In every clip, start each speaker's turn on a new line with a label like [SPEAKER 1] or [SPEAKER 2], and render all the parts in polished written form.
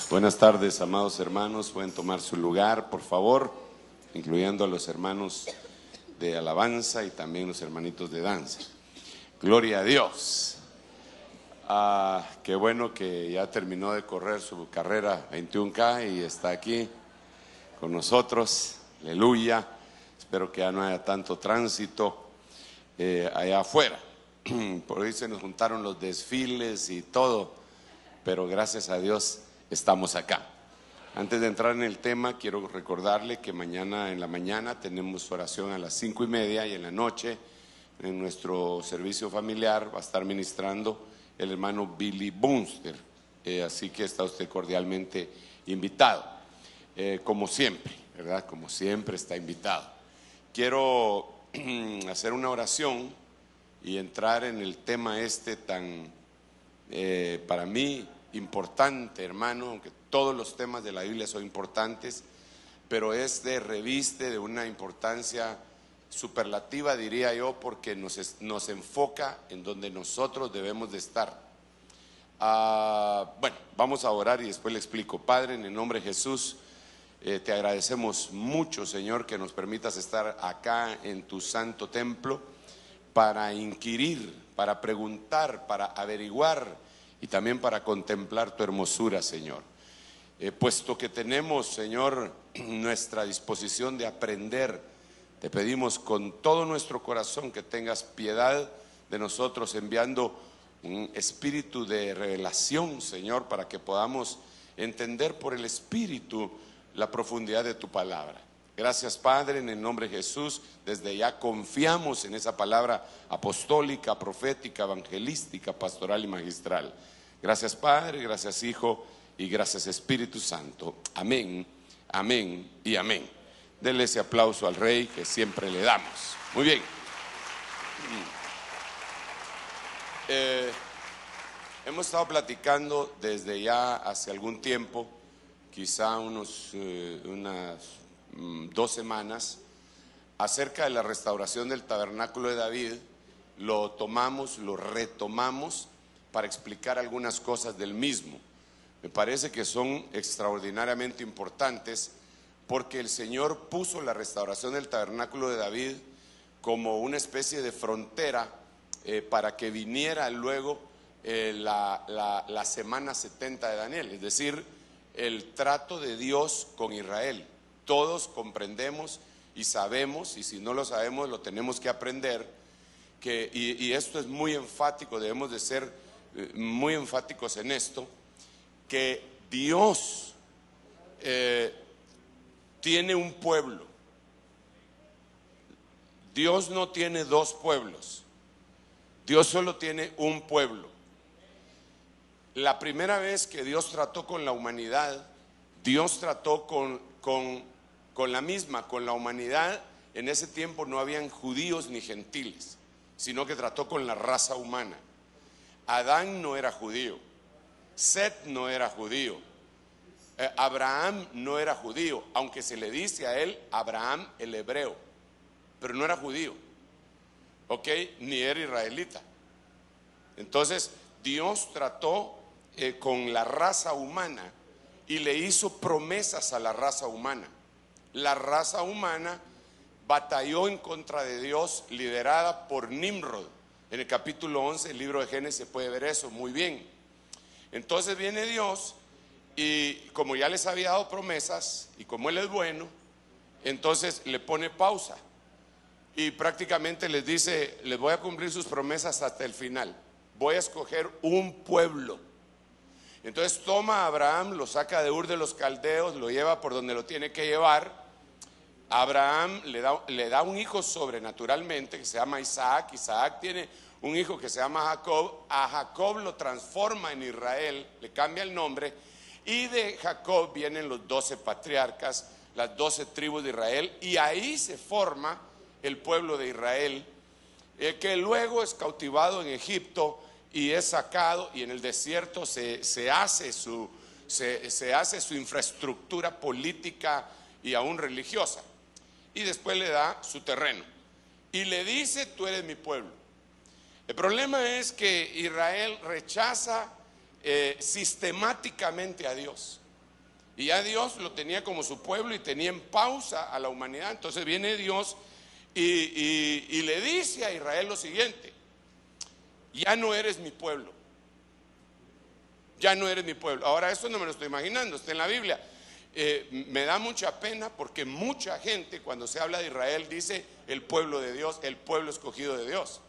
[SPEAKER 1] Buenas tardes, amados hermanos. Pueden tomar su lugar, por favor, incluyendo a los hermanos de alabanza y también los hermanitos de danza. Gloria a Dios. Qué bueno que ya terminó de correr su carrera 21K y está aquí con nosotros. Aleluya. Espero que ya no haya tanto tránsito allá afuera. Por ahí se nos juntaron los desfiles y todo, pero gracias a Dios estamos acá. Antes de entrar en el tema, quiero recordarle que mañana en la mañana tenemos oración a las 5:30 y en la noche en nuestro servicio familiar va a estar ministrando el hermano Billy Bunster, así que está usted cordialmente invitado, como siempre, ¿verdad? Como siempre está invitado. Quiero hacer una oración y entrar en el tema tan, para mí, importante, hermano, aunque todos los temas de la Biblia son importantes, pero reviste de una importancia superlativa, diría yo, porque nos enfoca en donde nosotros debemos de estar. Bueno, vamos a orar y después le explico. Padre, en el nombre de Jesús, te agradecemos mucho, Señor, que nos permitas estar acá en tu santo templo para inquirir, para preguntar, para averiguar y también para contemplar tu hermosura, Señor. Puesto que tenemos, Señor, nuestra disposición de aprender, te pedimos con todo nuestro corazón que tengas piedad de nosotros, enviando un espíritu de revelación, Señor, para que podamos entender por el Espíritu la profundidad de tu palabra. Gracias, Padre, en el nombre de Jesús. Desde ya confiamos en esa palabra apostólica, profética, evangelística, pastoral y magistral. Gracias, Padre, gracias, Hijo, y gracias, Espíritu Santo. Amén, amén y amén. Denle ese aplauso al Rey que siempre le damos. Muy bien. Hemos estado platicando desde ya hace algún tiempo, quizá unas 2 semanas, acerca de la restauración del tabernáculo de David. Lo retomamos para explicar algunas cosas del mismo. Me parece que son extraordinariamente importantes porque el Señor puso la restauración del tabernáculo de David como una especie de frontera para que viniera luego la semana 70 de Daniel, es decir, el trato de Dios con Israel. Todos comprendemos y sabemos, y si no lo sabemos lo tenemos que aprender, y esto es muy enfático, debemos de ser muy enfáticos en esto, que Dios tiene un pueblo. Dios no tiene 2 pueblos, Dios solo tiene un pueblo. La primera vez que Dios trató con la humanidad, Dios trató con la humanidad. En ese tiempo no habían judíos ni gentiles, sino que trató con la raza humana. Adán no era judío, Set no era judío, Abraham no era judío, aunque se le dice a él Abraham el hebreo, pero no era judío, ¿ok? Ni era israelita. Entonces Dios trató con la raza humana y le hizo promesas a la raza humana. La raza humana batalló en contra de Dios, liderada por Nimrod. En el capítulo 11 del libro de Génesis se puede ver eso muy bien. Entonces viene Dios y como ya les había dado promesas y como Él es bueno, entonces le pone pausa y prácticamente les dice: les voy a cumplir sus promesas hasta el final, voy a escoger un pueblo. Entonces toma a Abraham, lo saca de Ur de los Caldeos, lo lleva por donde lo tiene que llevar. Abraham le da un hijo sobrenaturalmente que se llama Isaac. Isaac tiene un hijo que se llama Jacob. A Jacob lo transforma en Israel, le cambia el nombre, y de Jacob vienen los 12 patriarcas, las 12 tribus de Israel, y ahí se forma el pueblo de Israel, que luego es cautivado en Egipto y es sacado, y en el desierto se hace su infraestructura política y aún religiosa, y después le da su terreno y le dice: tú eres mi pueblo. El problema es que Israel rechaza sistemáticamente a Dios. Y ya Dios lo tenía como su pueblo y tenía en pausa a la humanidad. Entonces viene Dios y le dice a Israel lo siguiente: ya no eres mi pueblo. Ya no eres mi pueblo. Ahora, esto no me lo estoy imaginando, está en la Biblia. Me da mucha pena porque mucha gente, cuando se habla de Israel, dice el pueblo de Dios, el pueblo escogido de Dios.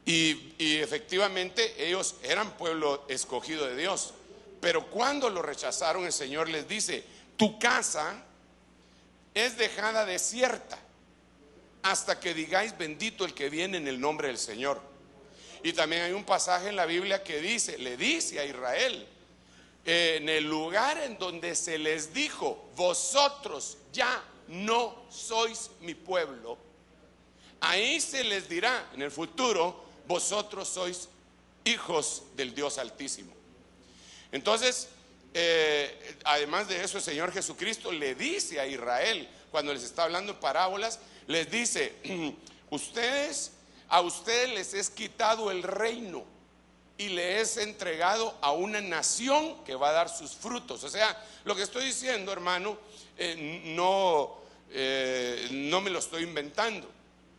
[SPEAKER 1] Y efectivamente ellos eran pueblo escogido de Dios. Pero cuando lo rechazaron, el Señor les dice: tu casa es dejada desierta hasta que digáis bendito el que viene en el nombre del Señor. Y también hay un pasaje en la Biblia que dice, le dice a Israel, en el lugar en donde se les dijo: vosotros ya no sois mi pueblo, ahí se les dirá en el futuro: vosotros sois hijos del Dios Altísimo. Entonces, además de eso, el Señor Jesucristo le dice a Israel, cuando les está hablando en parábolas, les dice: a ustedes les es quitado el reino y le es entregado a una nación que va a dar sus frutos. O sea, lo que estoy diciendo, hermano, no me lo estoy inventando,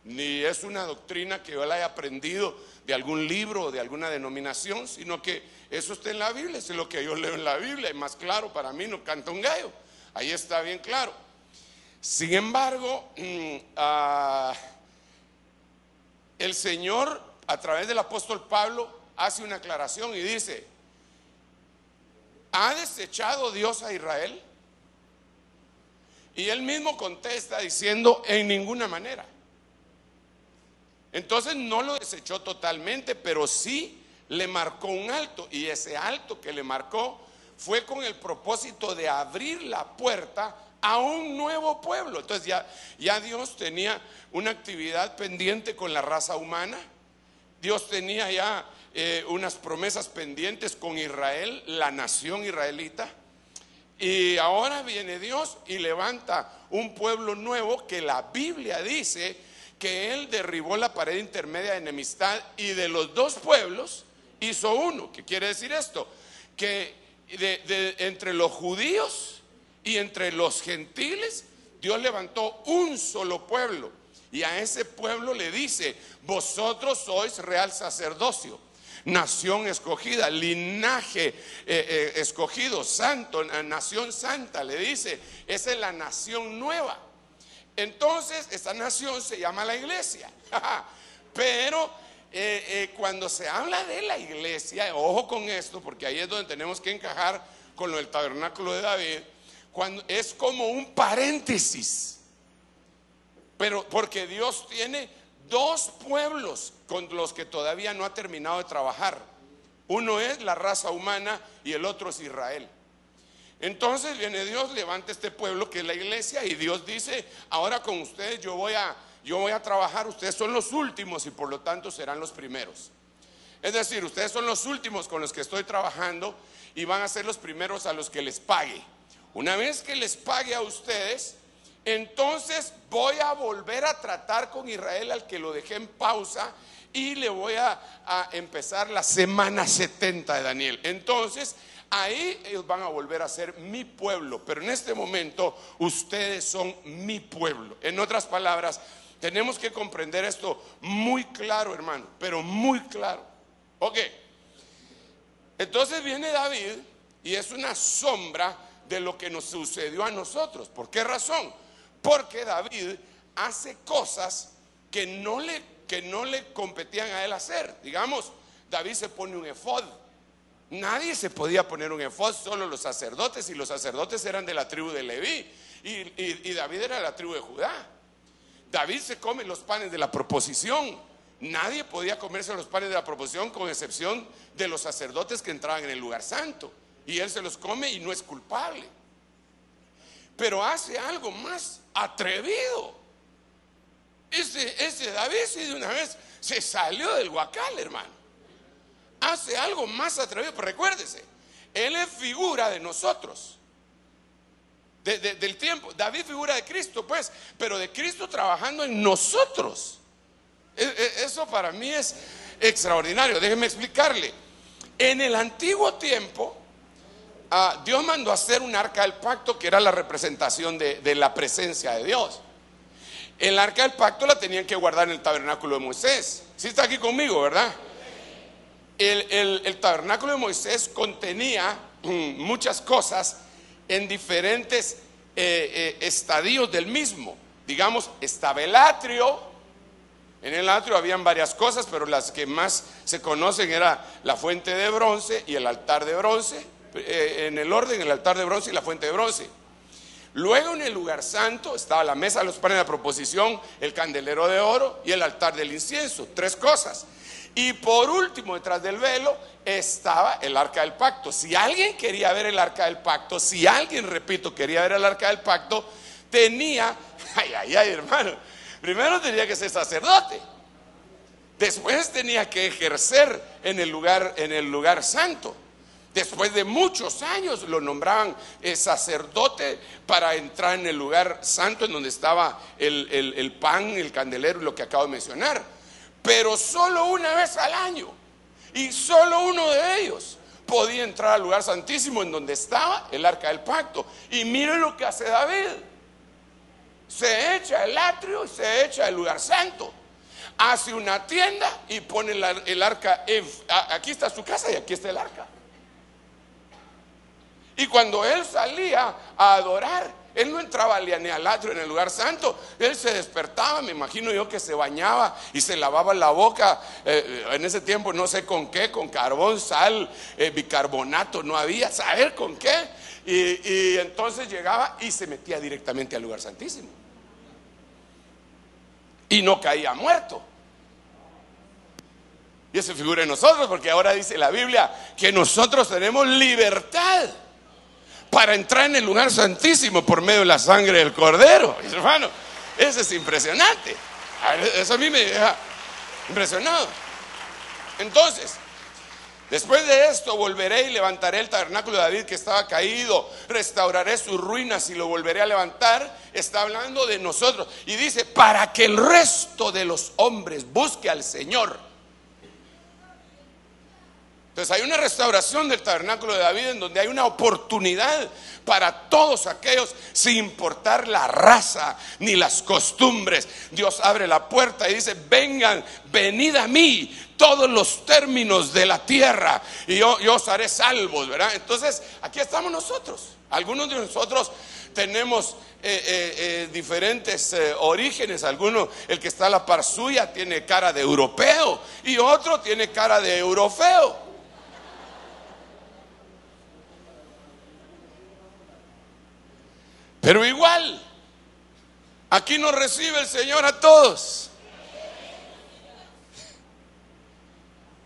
[SPEAKER 1] ni es una doctrina que yo la haya aprendido de algún libro o de alguna denominación, sino que eso está en la Biblia, es lo que yo leo en la Biblia, y más claro para mí no canta un gallo, ahí está bien claro. Sin embargo, el Señor, a través del apóstol Pablo, hace una aclaración y dice: ¿ha desechado Dios a Israel? Y él mismo contesta diciendo: en ninguna manera. Entonces no lo desechó totalmente, pero sí le marcó un alto, y ese alto que le marcó fue con el propósito de abrir la puerta a un nuevo pueblo. Entonces ya Dios tenía una actividad pendiente con la raza humana. Dios tenía ya unas promesas pendientes con Israel, la nación israelita. Y ahora viene Dios y levanta un pueblo nuevo que la Biblia dice que Él derribó la pared intermedia de enemistad y de los dos pueblos hizo uno. ¿Qué quiere decir esto? Que entre los judíos y entre los gentiles, Dios levantó un solo pueblo. Y a ese pueblo le dice: vosotros sois real sacerdocio, nación escogida, linaje escogido, santo, nación santa. Le dice: esa es la nación nueva. Entonces esta nación se llama la iglesia. Pero cuando se habla de la iglesia, ojo con esto, porque ahí es donde tenemos que encajar con lo del tabernáculo de David, cuando es como un paréntesis. Pero porque Dios tiene dos pueblos con los que todavía no ha terminado de trabajar. Uno es la raza humana y el otro es Israel. Entonces viene Dios, levanta este pueblo que es la iglesia, y Dios dice: ahora con ustedes yo voy a trabajar. Ustedes son los últimos y por lo tanto serán los primeros. Es decir, ustedes son los últimos con los que estoy trabajando y van a ser los primeros a los que les pague. Una vez que les pague a ustedes, entonces voy a volver a tratar con Israel, al que lo dejé en pausa, y le voy a empezar la semana 70 de Daniel. Entonces ahí ellos van a volver a ser mi pueblo, pero en este momento ustedes son mi pueblo. En otras palabras, tenemos que comprender esto muy claro, hermano, pero muy claro. Ok, entonces viene David y es una sombra de lo que nos sucedió a nosotros. ¿Por qué razón? Porque David hace cosas que no le competían a él hacer. Digamos, David se pone un efod. Nadie se podía poner un efod, solo los sacerdotes, y los sacerdotes eran de la tribu de Leví, y David era de la tribu de Judá. David se come los panes de la proposición. Nadie podía comerse los panes de la proposición, con excepción de los sacerdotes que entraban en el lugar santo, y él se los come y no es culpable. Pero hace algo más atrevido. Ese David, sí, de una vez se salió del huacal, hermano. Hace algo más atrevido. Pero recuérdese, él es figura de nosotros, del tiempo. David figura de Cristo, pues, pero de Cristo trabajando en nosotros. Eso para mí es extraordinario. Déjeme explicarle. En el antiguo tiempo, Dios mandó a hacer un arca del pacto que era la representación de la presencia de Dios. El arca del pacto la tenían que guardar en el tabernáculo de Moisés. ¿Sí está aquí conmigo, verdad? El tabernáculo de Moisés contenía muchas cosas en diferentes estadios del mismo. Digamos, estaba el atrio. En el atrio habían varias cosas, pero las que más se conocen era la fuente de bronce y el altar de bronce. En el orden, el altar de bronce y la fuente de bronce. Luego en el lugar santo estaba la mesa de los panes de la proposición, el candelero de oro y el altar del incienso. 3 cosas. Y por último, detrás del velo estaba el arca del pacto. Si alguien quería ver el arca del pacto, si alguien, repito, quería ver el arca del pacto, tenía, ay, hermano, primero tenía que ser sacerdote. Después tenía que ejercer en el lugar santo. Después de muchos años lo nombraban sacerdote para entrar en el lugar santo en donde estaba el pan, el candelero y lo que acabo de mencionar. Pero solo una vez al año, y solo uno de ellos podía entrar al lugar santísimo en donde estaba el arca del pacto. Y miren lo que hace David: se echa el atrio y se echa el lugar santo, hace una tienda y pone el arca. Aquí está su casa y aquí está el arca. Y cuando él salía a adorar, él no entraba ni al atrio en el lugar santo. Él se despertaba, me imagino yo, que se bañaba y se lavaba la boca. En ese tiempo no sé con qué, con carbón, sal, bicarbonato, no había, saber con qué. Y entonces llegaba y se metía directamente al lugar santísimo. Y no caía muerto. Y eso figura en nosotros, porque ahora dice la Biblia que nosotros tenemos libertad para entrar en el lugar santísimo por medio de la sangre del Cordero. Hermano, eso es impresionante. Eso a mí me deja impresionado. Entonces, después de esto volveré y levantaré el tabernáculo de David que estaba caído, restauraré sus ruinas y lo volveré a levantar. Está hablando de nosotros y dice: para que el resto de los hombres busque al Señor. Entonces hay una restauración del tabernáculo de David en donde hay una oportunidad para todos aquellos, sin importar la raza ni las costumbres. Dios abre la puerta y dice: venid a mí todos los términos de la tierra y yo os haré salvos, ¿verdad? Entonces aquí estamos nosotros. Algunos de nosotros tenemos diferentes orígenes. Algunos, el que está a la par suya, tiene cara de europeo y otro tiene cara de eurofeo. Pero igual, aquí nos recibe el Señor a todos.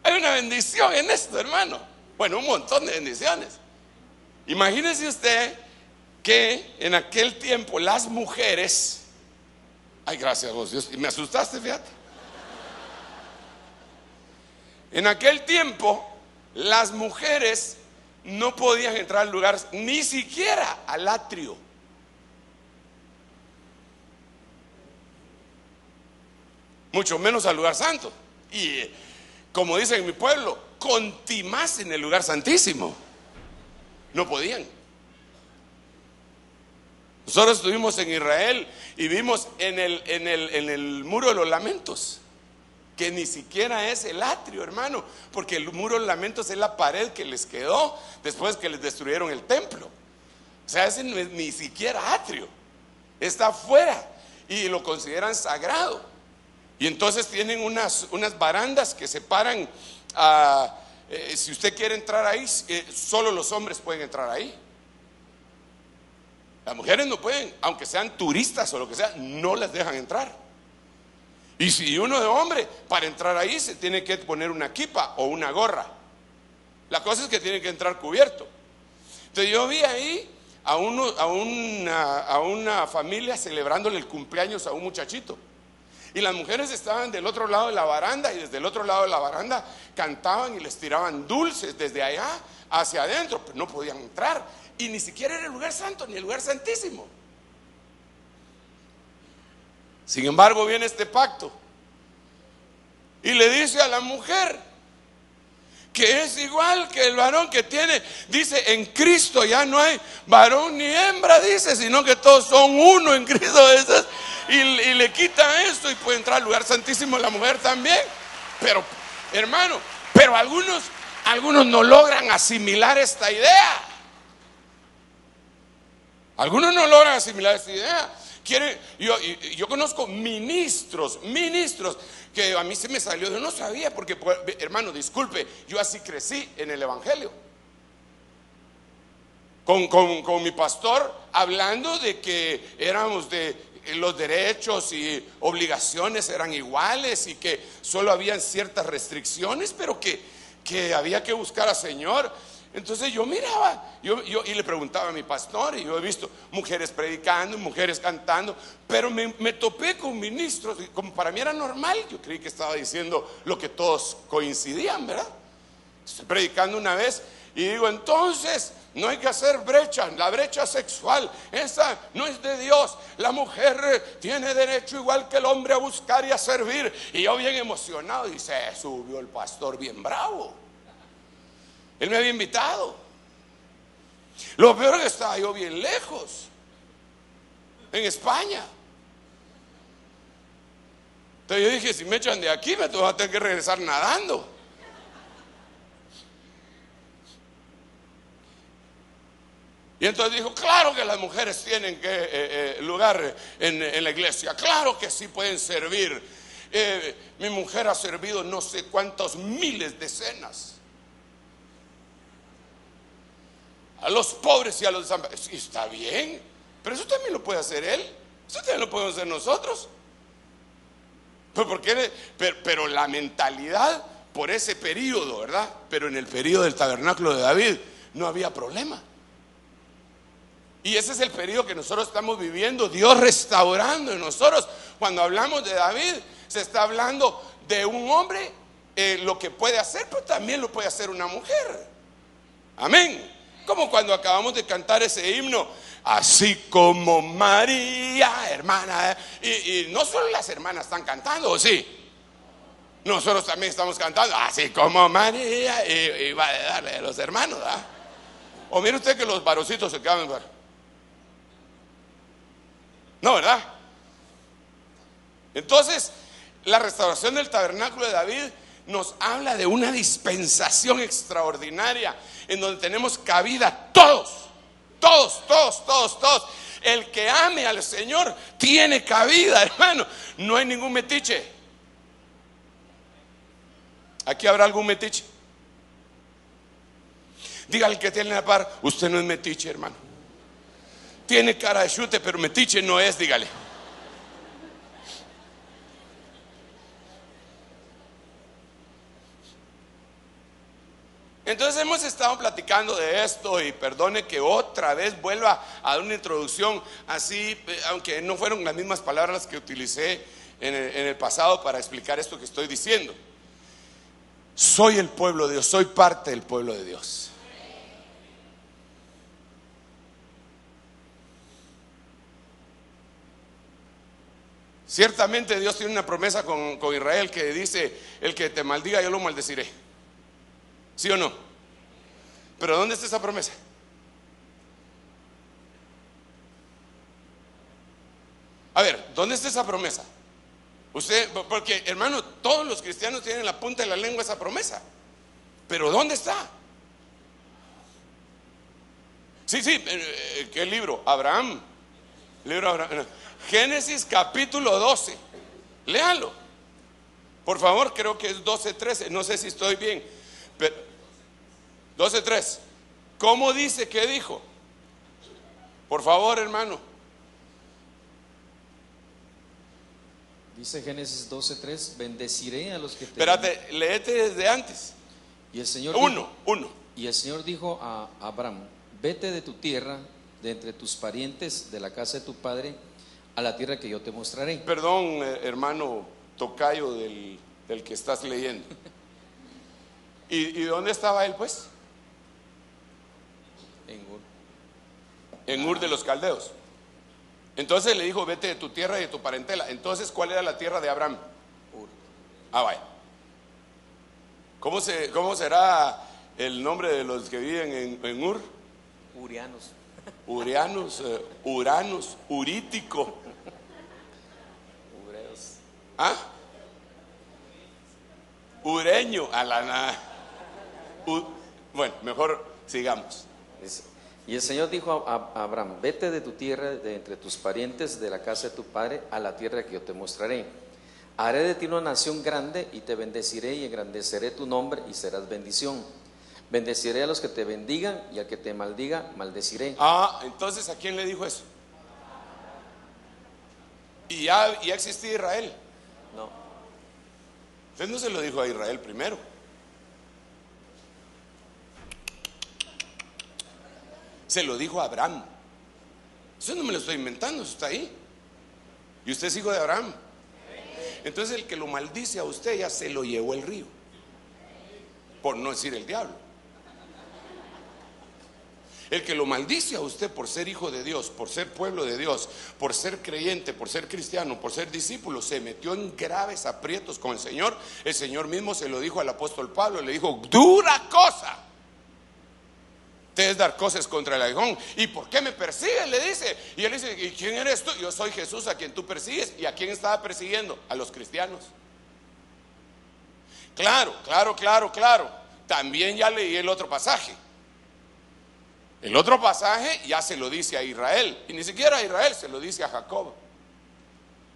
[SPEAKER 1] Hay una bendición en esto, hermano. Bueno, un montón de bendiciones. Imagínese usted que en aquel tiempo las mujeres, ay, gracias a vos, Dios, me asustaste, fíjate. En aquel tiempo las mujeres no podían entrar al lugar, ni siquiera al atrio. Mucho menos al lugar santo. Y como dicen en mi pueblo, contimás en el lugar santísimo. No podían. Nosotros estuvimos en Israel y vimos en el muro de los lamentos, que ni siquiera es el atrio, hermano, porque el muro de los lamentos es la pared que les quedó después que les destruyeron el templo. O sea, ese no es ni siquiera atrio, está afuera y lo consideran sagrado. Y entonces tienen unas barandas que separan. Si usted quiere entrar ahí, solo los hombres pueden entrar ahí. Las mujeres no pueden, aunque sean turistas o lo que sea, no las dejan entrar. Y si uno de hombre, para entrar ahí se tiene que poner una kipa o una gorra. La cosa es que tiene que entrar cubierto. Entonces yo vi ahí a una familia celebrándole el cumpleaños a un muchachito. Y las mujeres estaban del otro lado de la baranda y desde el otro lado de la baranda cantaban y les tiraban dulces desde allá hacia adentro, pero no podían entrar. Y ni siquiera era el lugar santo ni el lugar santísimo. Sin embargo, viene este pacto y le dice a la mujer que es igual que el varón que tiene, dice, en Cristo ya no hay varón ni hembra, dice, sino que todos son uno en Cristo Jesús. Y le quita esto y puede entrar al lugar santísimo la mujer también. Pero, hermano, pero algunos no logran asimilar esta idea. Algunos no logran asimilar esta idea. Yo conozco ministros que a mí se me salió, yo no sabía, porque hermano, disculpe, yo así crecí en el evangelio. Con mi pastor hablando de que éramos de los derechos y obligaciones eran iguales y que solo habían ciertas restricciones, pero que había que buscar al Señor. Entonces yo miraba, y le preguntaba a mi pastor, y yo he visto mujeres predicando, mujeres cantando, pero me topé con ministros, y como para mí era normal, yo creí que estaba diciendo lo que todos coincidían, ¿verdad? Estoy predicando una vez y digo, entonces no hay que hacer brecha, la brecha sexual, esa no es de Dios. La mujer tiene derecho igual que el hombre a buscar y a servir. Y yo bien emocionado, y se subió el pastor bien bravo. Él me había invitado. Lo peor es que estaba yo bien lejos, en España. Entonces yo dije, si me echan de aquí me voy a tener que regresar nadando. Y entonces dijo, claro que las mujeres tienen que lugar en la iglesia, claro que sí pueden servir. Mi mujer ha servido no sé cuántos miles de cenas a los pobres y a los desamparados. Y está bien, pero eso también lo puede hacer él, eso también lo podemos hacer nosotros. Pero la mentalidad por ese periodo, ¿verdad? Pero en el periodo del tabernáculo de David no había problema. Y ese es el periodo que nosotros estamos viviendo, Dios restaurando en nosotros. Cuando hablamos de David, se está hablando de un hombre, lo que puede hacer, pero también lo puede hacer una mujer. Amén. Como cuando acabamos de cantar ese himno, así como María, hermana. Y no solo las hermanas están cantando, ¿o sí? Nosotros también estamos cantando, así como María. Y va a darle a los hermanos, ¿verdad? O mire usted que los varoncitos se quedan en... No, ¿verdad? Entonces, la restauración del tabernáculo de David nos habla de una dispensación extraordinaria en donde tenemos cabida todos. El que ame al Señor tiene cabida, hermano. No hay ningún metiche. ¿Aquí habrá algún metiche? Diga al que tiene la par, usted no es metiche, hermano. Tiene cara de chute, pero metiche no es, dígale. Entonces hemos estado platicando de esto, y perdone que otra vez vuelva a dar una introducción así, aunque no fueron las mismas palabras que utilicé en el pasado para explicar esto que estoy diciendo. Soy el pueblo de Dios, soy parte del pueblo de Dios. Ciertamente Dios tiene una promesa con Israel que dice, el que te maldiga yo lo maldeciré. ¿Sí o no? Pero ¿dónde está esa promesa? A ver, ¿dónde está esa promesa? Usted, porque hermano, todos los cristianos tienen en la punta de la lengua esa promesa. Pero ¿dónde está? Sí, ¿qué libro? Abraham. Libro Abraham. Génesis capítulo 12. Léalo. Por favor, creo que es 12:13. No sé si estoy bien. 12:3. ¿Cómo dice que dijo? Por favor, hermano.
[SPEAKER 2] Dice Génesis 12:3, bendeciré a los que te...
[SPEAKER 1] Espérate, léete desde antes.
[SPEAKER 2] Y el Señor
[SPEAKER 1] uno.
[SPEAKER 2] Y el Señor dijo a Abraham, vete de tu tierra, de entre tus parientes, de la casa de tu padre, a la tierra que yo te mostraré.
[SPEAKER 1] Perdón, hermano tocayo del que estás leyendo. ¿Y dónde estaba él, pues? En Ur de los Caldeos. Entonces le dijo, vete de tu tierra y de tu parentela. Entonces, ¿cuál era la tierra de Abraham?
[SPEAKER 2] Ur.
[SPEAKER 1] Ah, vaya. ¿Cómo será el nombre de los que viven en Ur?
[SPEAKER 2] Urianos.
[SPEAKER 1] Urianos, Uranos, Urítico.
[SPEAKER 2] Ureos.
[SPEAKER 1] ¿Ah? Ureño, a la nada. Bueno, mejor sigamos.
[SPEAKER 2] Y el Señor dijo a Abraham: vete de tu tierra, de entre tus parientes, de la casa de tu padre, a la tierra que yo te mostraré. Haré de ti una nación grande y te bendeciré y engrandeceré tu nombre y serás bendición. Bendeciré a los que te bendigan y al que te maldiga, maldeciré.
[SPEAKER 1] Entonces, ¿a quién le dijo eso? ¿Y ya existía Israel?
[SPEAKER 2] No.
[SPEAKER 1] Entonces no se lo dijo a Israel primero. Se lo dijo a Abraham. Eso no me lo estoy inventando, eso está ahí. Y usted es hijo de Abraham. Entonces el que lo maldice a usted ya se lo llevó el río, por no decir el diablo. El que lo maldice a usted por ser hijo de Dios, por ser pueblo de Dios, por ser creyente, por ser cristiano, por ser discípulo, se metió en graves aprietos con el Señor. El Señor mismo se lo dijo al apóstol Pablo, le dijo: dura cosa te es dar cosas contra el aguijón. ¿Y por qué me persigues?, le dice. Y él dice: ¿y quién eres tú? Yo soy Jesús a quien tú persigues. ¿Y a quién estaba persiguiendo? A los cristianos. Claro. También ya leí el otro pasaje. El otro pasaje ya se lo dice a Israel, y ni siquiera a Israel, se lo dice a Jacob,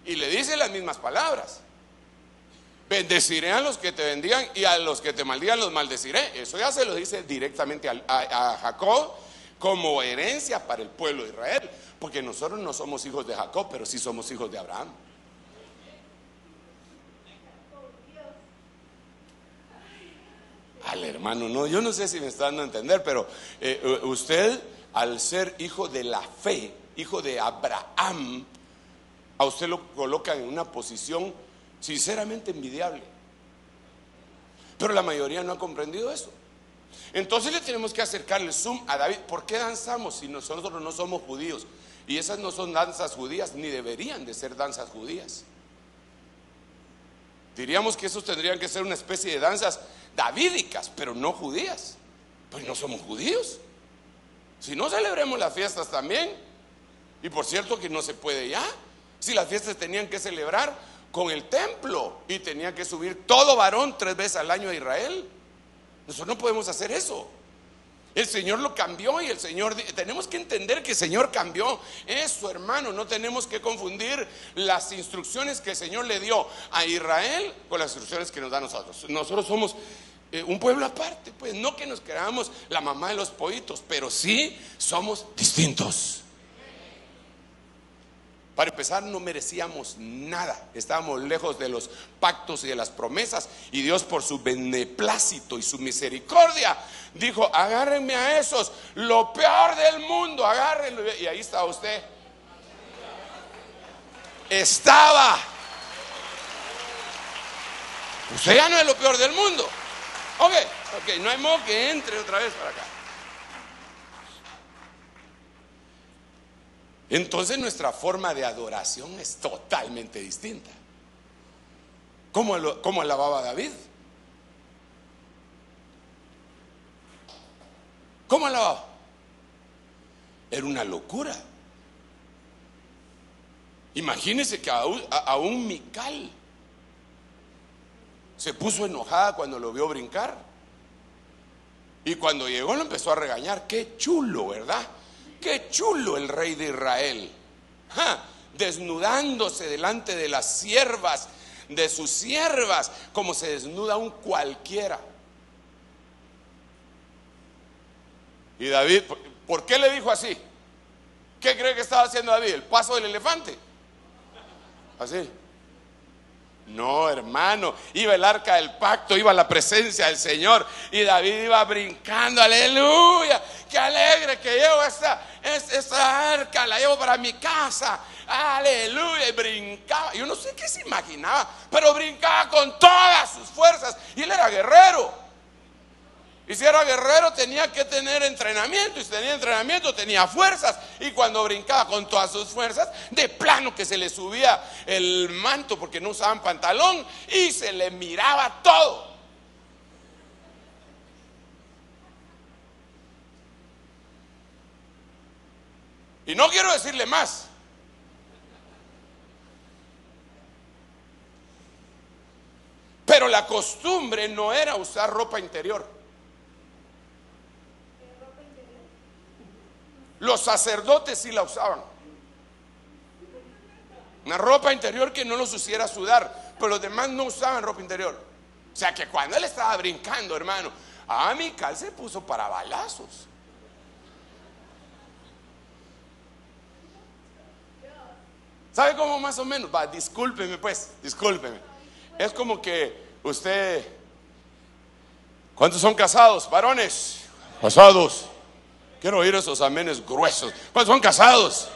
[SPEAKER 1] y le dice las mismas palabras: bendeciré a los que te bendigan y a los que te maldigan los maldeciré. Eso ya se lo dice directamente a Jacob como herencia para el pueblo de Israel, porque nosotros no somos hijos de Jacob, pero sí somos hijos de Abraham. Al hermano, no, yo no sé si me está dando a entender, pero usted, al ser hijo de la fe, hijo de Abraham, a usted lo colocan en una posición sinceramente envidiable. Pero la mayoría no ha comprendido eso. Entonces le tenemos que acercar el zoom a David. ¿Por qué danzamos si nosotros no somos judíos? Y esas no son danzas judías, ni deberían de ser danzas judías. Diríamos que esos tendrían que ser una especie de danzas davídicas, pero no judías. Pues no somos judíos. Si no, celebremos las fiestas también. Y por cierto que no se puede ya. Si las fiestas tenían que celebrar con el templo y tenía que subir todo varón 3 veces al año a Israel. Nosotros no podemos hacer eso. El Señor lo cambió, y el Señor, tenemos que entender que el Señor cambió eso, hermano. No tenemos que confundir las instrucciones que el Señor le dio a Israel con las instrucciones que nos da a nosotros. Nosotros somos un pueblo aparte, pues no que nos creamos la mamá de los pollitos, pero sí somos distintos. Para empezar, no merecíamos nada, estábamos lejos de los pactos y de las promesas, y Dios, por su beneplácito y su misericordia, dijo: agárrenme a esos, lo peor del mundo, agárrenlo. Y ahí está usted. Estaba. Usted ya no es lo peor del mundo. Ok, no hay modo que entre otra vez para acá. Entonces nuestra forma de adoración es totalmente distinta. ¿Cómo alababa David? ¿Cómo alababa? Era una locura. Imagínense que aún Mical se puso enojada cuando lo vio brincar, y cuando llegó lo empezó a regañar. Qué chulo, ¿verdad? Qué chulo el rey de Israel, desnudándose delante de las siervas, de sus siervas, como se desnuda un cualquiera. Y David, ¿por qué le dijo así? ¿Qué cree que estaba haciendo David? ¿El paso del elefante? Así. No, hermano, iba el arca del pacto, iba la presencia del Señor, y David iba brincando. Aleluya, qué alegre que llevo esta arca, la llevo para mi casa. Aleluya, y brincaba. Yo no sé qué se imaginaba, pero brincaba con todas sus fuerzas, y él era guerrero. Y si era guerrero tenía que tener entrenamiento, y si tenía entrenamiento tenía fuerzas, y cuando brincaba con todas sus fuerzas, de plano que se le subía el manto, porque no usaban pantalón, y se le miraba todo. Y no quiero decirle más. Pero la costumbre no era usar ropa interior. Los sacerdotes sí la usaban. Una ropa interior que no los hiciera sudar, pero los demás no usaban ropa interior. O sea que cuando él estaba brincando, hermano, a Mical se puso para balazos. ¿Sabe cómo más o menos? Va, discúlpeme pues, discúlpeme. Es como que usted, ¿cuántos son casados, varones? Casados. Quiero oír esos amenes gruesos. ¿Cuántos son casados?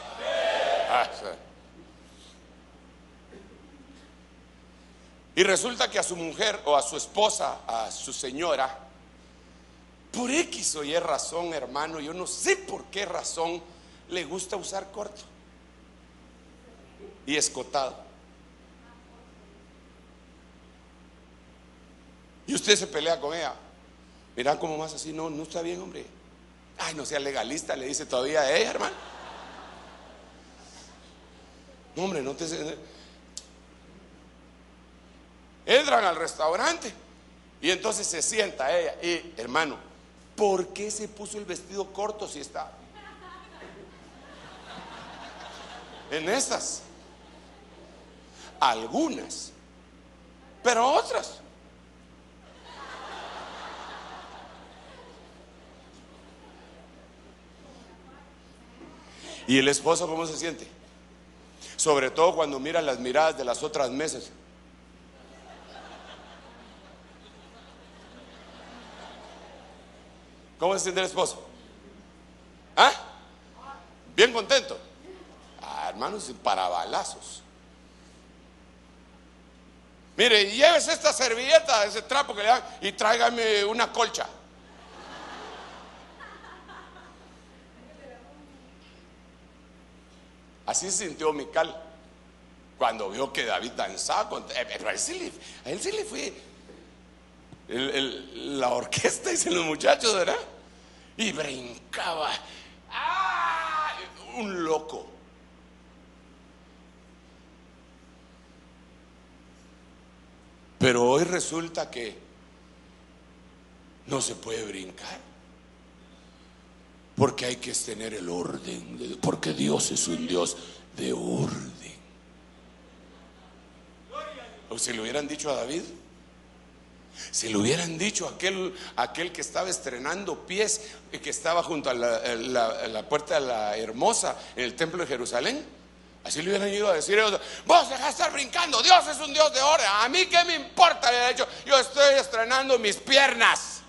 [SPEAKER 1] Ah, sí. Y resulta que a su mujer o a su esposa, a su señora, por X o Y razón, hermano, yo no sé por qué razón, le gusta usar corto y escotado. Y usted se pelea con ella. Mirá cómo más así, no está bien, hombre. Ay, no sea legalista, le dice todavía a ella, hermano. No, hombre, no te... Entran al restaurante y entonces se sienta ella. Y hermano, ¿por qué se puso el vestido corto si está en estas? Algunas, pero otras. ¿Y el esposo cómo se siente? Sobre todo cuando mira las miradas de las otras mesas. ¿Cómo se siente el esposo? ¿Ah? Bien contento. Ah, hermanos, para balazos. Mire, llévese esta servilleta, ese trapo que le dan, y tráigame una colcha. Así se sintió Mical cuando vio que David danzaba. Pero a él sí le fue la orquesta, dicen los muchachos, ¿verdad? Y brincaba. ¡Ah! Un loco. Pero hoy resulta que no se puede brincar, porque hay que tener el orden, porque Dios es un Dios de orden. O si le hubieran dicho a David, si le hubieran dicho a aquel que estaba estrenando pies, que estaba junto a la puerta de la Hermosa en el templo de Jerusalén, así le hubieran ido a decir ellos: vos dejá de estar brincando, Dios es un Dios de orden, a mí qué me importa, le he dicho, yo estoy estrenando mis piernas.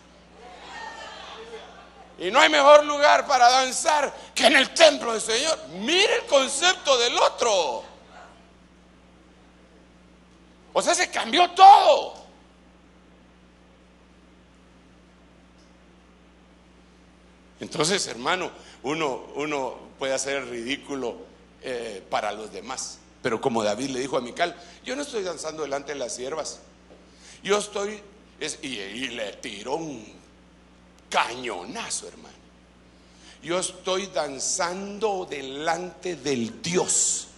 [SPEAKER 1] Y no hay mejor lugar para danzar que en el templo del Señor. Mire el concepto del otro. O sea, se cambió todo. Entonces, hermano, uno puede hacer el ridículo para los demás. Pero como David le dijo a Mical: yo no estoy danzando delante de las siervas. Yo estoy... y le tiró un cañonazo, hermano. Yo estoy danzando delante del Dios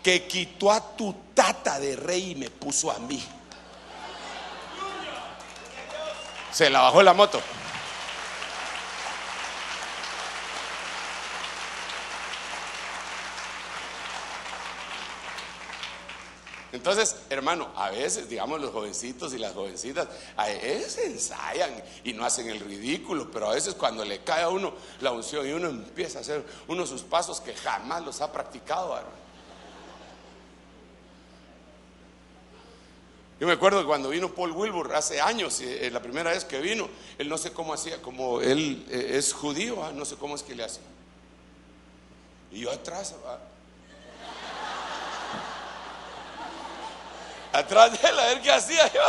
[SPEAKER 1] que quitó a tu tata de rey y me puso a mí. Se la bajó la moto. Entonces, hermano, a veces, digamos, los jovencitos y las jovencitas, a veces ensayan y no hacen el ridículo, pero a veces cuando le cae a uno la unción y uno empieza a hacer uno de sus pasos que jamás los ha practicado, hermano. Yo me acuerdo que cuando vino Paul Wilbur hace años, la primera vez que vino, él no sé cómo hacía, como él es judío, no sé cómo es que le hace. Y yo atrás, atrás de él, a ver qué hacía yo.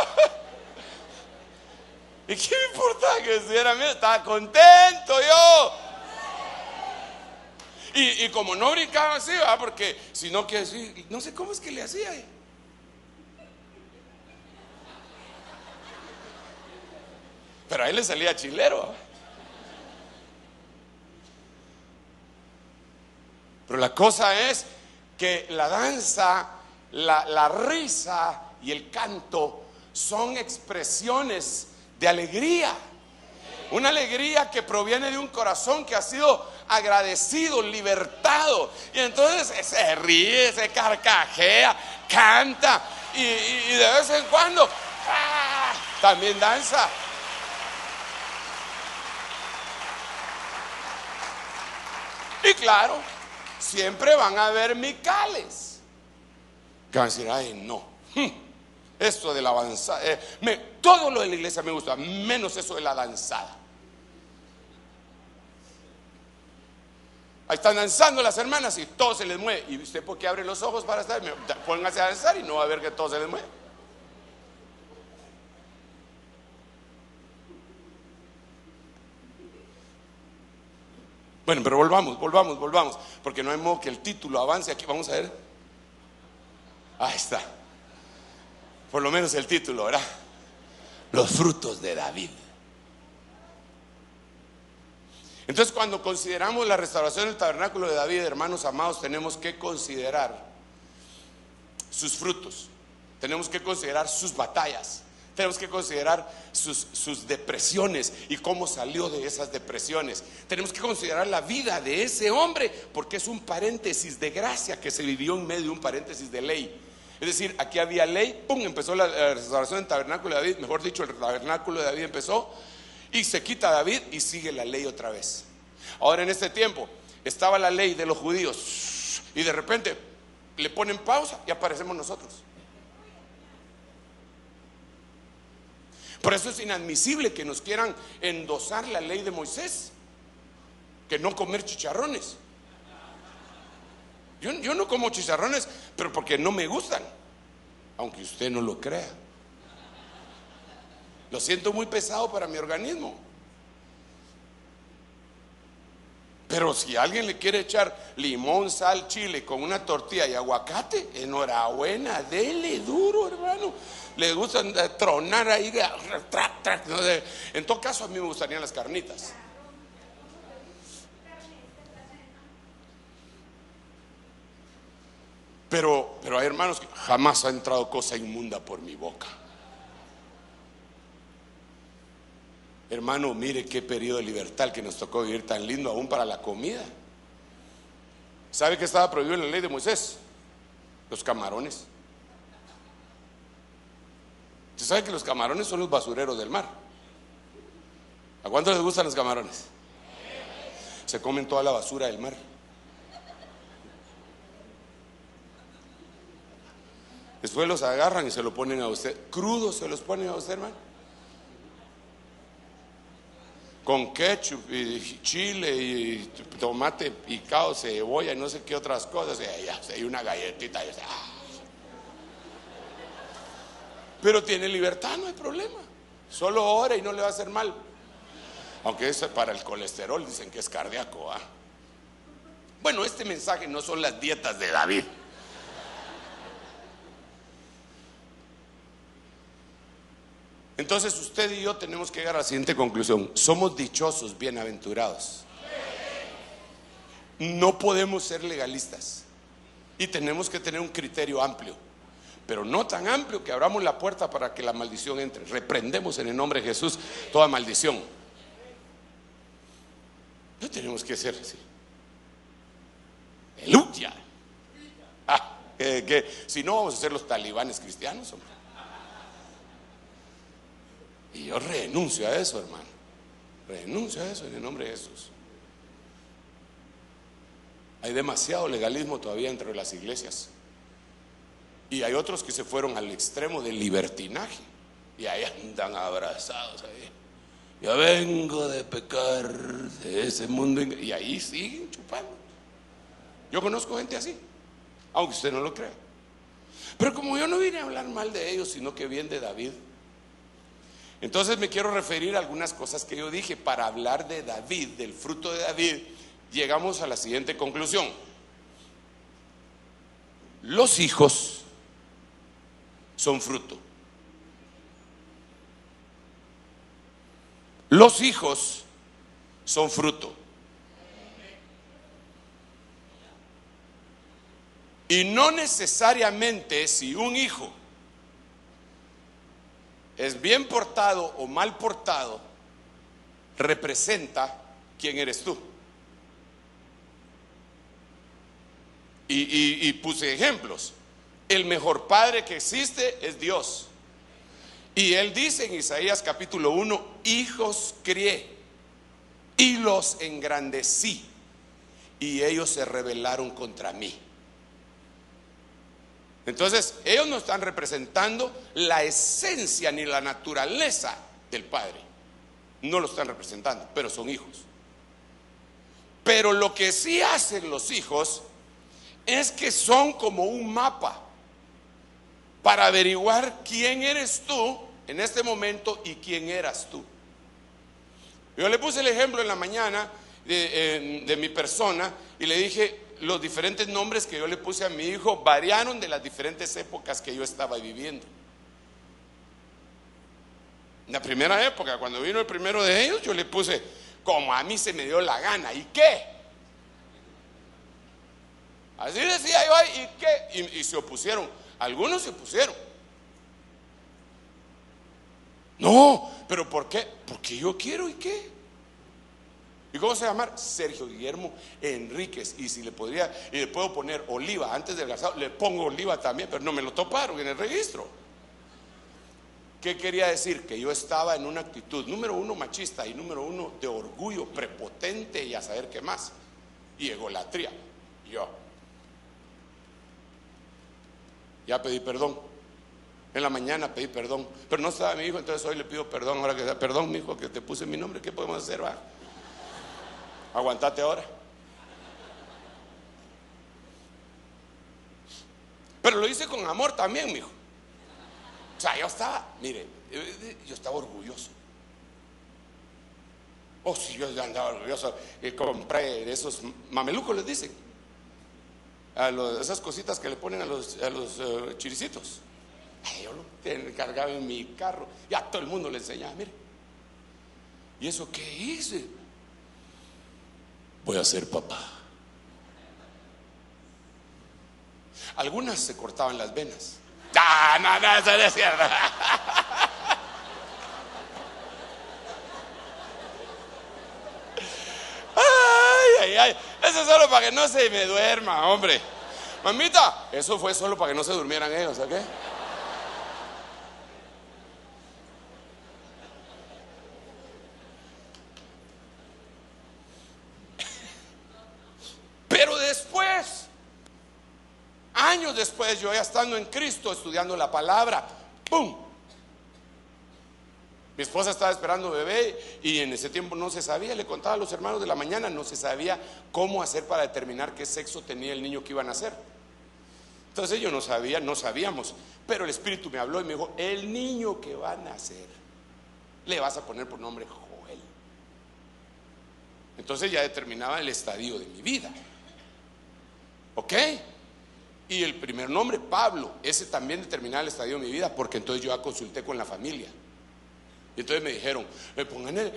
[SPEAKER 1] ¿Y qué me importaba que estuviera mío? Estaba contento yo. Y como no brincaba así, porque si no, que así, no sé cómo es que le hacía. Pero a él le salía chilero. Pero la cosa es que la danza, la risa y el canto son expresiones de alegría. Una alegría que proviene de un corazón que ha sido agradecido, libertado. Y entonces se ríe, se carcajea, canta y de vez en cuando también danza. Y claro, siempre van a haber micales que van a decir: ay, no, esto de la avanzada, todo lo de la iglesia me gusta, menos eso de la danzada. Ahí están danzando las hermanas y todo se les mueve. ¿Y usted por qué abre los ojos para estar? Pónganse a danzar y no va a ver que todo se les mueve. Bueno, pero volvamos, porque no hay modo que el título avance aquí. Vamos a ver. Ahí está. Por lo menos el título, ¿verdad? Los frutos de David. Entonces, cuando consideramos la restauración del tabernáculo de David, hermanos amados, tenemos que considerar sus frutos, tenemos que considerar sus batallas, tenemos que considerar sus depresiones y cómo salió de esas depresiones. Tenemos que considerar la vida de ese hombre, porque es un paréntesis de gracia que se vivió en medio de un paréntesis de ley. Es decir, aquí había ley, pum, empezó la restauración del tabernáculo de David, mejor dicho, el tabernáculo de David empezó, y se quita David y sigue la ley otra vez. Ahora, en este tiempo estaba la ley de los judíos y de repente le ponen pausa y aparecemos nosotros. Por eso es inadmisible que nos quieran endosar la ley de Moisés, que no comer chicharrones. Yo no como chicharrones, pero porque no me gustan, aunque usted no lo crea. Lo siento muy pesado para mi organismo. Pero si alguien le quiere echar limón, sal, chile con una tortilla y aguacate, enhorabuena, dele duro, hermano. Le gusta tronar ahí, no sé. En todo caso, a mí me gustarían las carnitas. Pero hay hermanos que jamás ha entrado cosa inmunda por mi boca. Hermano, mire qué periodo de libertad que nos tocó vivir, tan lindo aún para la comida. ¿Sabe qué estaba prohibido en la ley de Moisés? Los camarones. ¿Usted sabe que los camarones son los basureros del mar? ¿A cuánto les gustan los camarones? Se comen toda la basura del mar. Después los agarran y se lo ponen a usted. Crudos se los ponen a usted, hermano. Con ketchup y chile y tomate picado, cebolla y no sé qué otras cosas. Y una galletita. Pero tiene libertad, no hay problema. Solo ora y no le va a hacer mal. Aunque eso para el colesterol dicen que es cardíaco. Bueno, este mensaje no son las dietas de David. Entonces usted y yo tenemos que llegar a la siguiente conclusión: somos dichosos, bienaventurados. No podemos ser legalistas y tenemos que tener un criterio amplio, pero no tan amplio que abramos la puerta para que la maldición entre. Reprendemos en el nombre de Jesús toda maldición. No tenemos que ser así. Aleluya. Que si no, vamos a ser los talibanes cristianos, hombre. Y yo renuncio a eso, hermano. Renuncio a eso en el nombre de Jesús. Hay demasiado legalismo todavía entre las iglesias. Y hay otros que se fueron al extremo del libertinaje. Y ahí andan abrazados ahí. Ya vengo de pecar de ese mundo. Y ahí siguen chupando. Yo conozco gente así, aunque usted no lo crea. Pero como yo no vine a hablar mal de ellos, sino que bien de David, entonces me quiero referir a algunas cosas que yo dije. Para hablar de David, del fruto de David, llegamos a la siguiente conclusión: los hijos son fruto. Los hijos son fruto. Y no necesariamente si un hijo es bien portado o mal portado, representa quién eres tú. Y puse ejemplos. El mejor padre que existe es Dios. Y Él dice en Isaías capítulo 1, hijos crié y los engrandecí, y ellos se rebelaron contra mí. Entonces, ellos no están representando la esencia ni la naturaleza del Padre. No lo están representando, pero son hijos. Pero lo que sí hacen los hijos es que son como un mapa para averiguar quién eres tú en este momento y quién eras tú. Yo le puse el ejemplo en la mañana de mi persona y le dije, los diferentes nombres que yo le puse a mi hijo variaron de las diferentes épocas que yo estaba viviendo. En la primera época, cuando vino el primero de ellos, yo le puse como a mí se me dio la gana. ¿Y qué? Así decía yo, ¿y qué? Y se opusieron, algunos se opusieron. No, pero ¿por qué? Porque yo quiero, ¿y qué? ¿Y cómo se llama? Sergio Guillermo Enríquez. Y si le podría, y le puedo poner Oliva antes del casado, le pongo Oliva también, pero no me lo toparon en el registro. ¿Qué quería decir? Que yo estaba en una actitud, número uno, machista, y número uno, de orgullo prepotente y a saber qué más, y egolatría. Yo ya pedí perdón. En la mañana pedí perdón, pero no estaba mi hijo, entonces hoy le pido perdón. Ahora que perdón, mi hijo, que te puse mi nombre, ¿qué podemos hacer? Va, aguantate ahora. Pero lo hice con amor también, mi hijo. O sea, yo estaba, mire, yo estaba orgulloso. Oh, sí, yo ya andaba orgulloso. Compré esos mamelucos, les dicen, esas cositas que le ponen a los chiricitos. Yo lo cargaba en mi carro y a todo el mundo le enseñaba, mire. ¿Y eso qué hice? Voy a ser papá. Algunas se cortaban las venas. Ah, no, eso no es cierto. Ay. Eso es solo para que no se me duerma, hombre. Mamita, eso fue solo para que no se durmieran ellos, ¿ok? Pero después, años después, yo ya estando en Cristo, estudiando la palabra, ¡pum! Mi esposa estaba esperando bebé y en ese tiempo no se sabía, le contaba a los hermanos de la mañana, no se sabía cómo hacer para determinar qué sexo tenía el niño que iban a nacer. Entonces yo no sabíamos, pero el Espíritu me habló y me dijo, el niño que va a nacer, le vas a poner por nombre Joel. Entonces ya determinaba el estadio de mi vida. ¿Ok? Y el primer nombre, Pablo, ese también determinaba el estadio de mi vida, porque entonces yo ya consulté con la familia. Y entonces me dijeron, pongan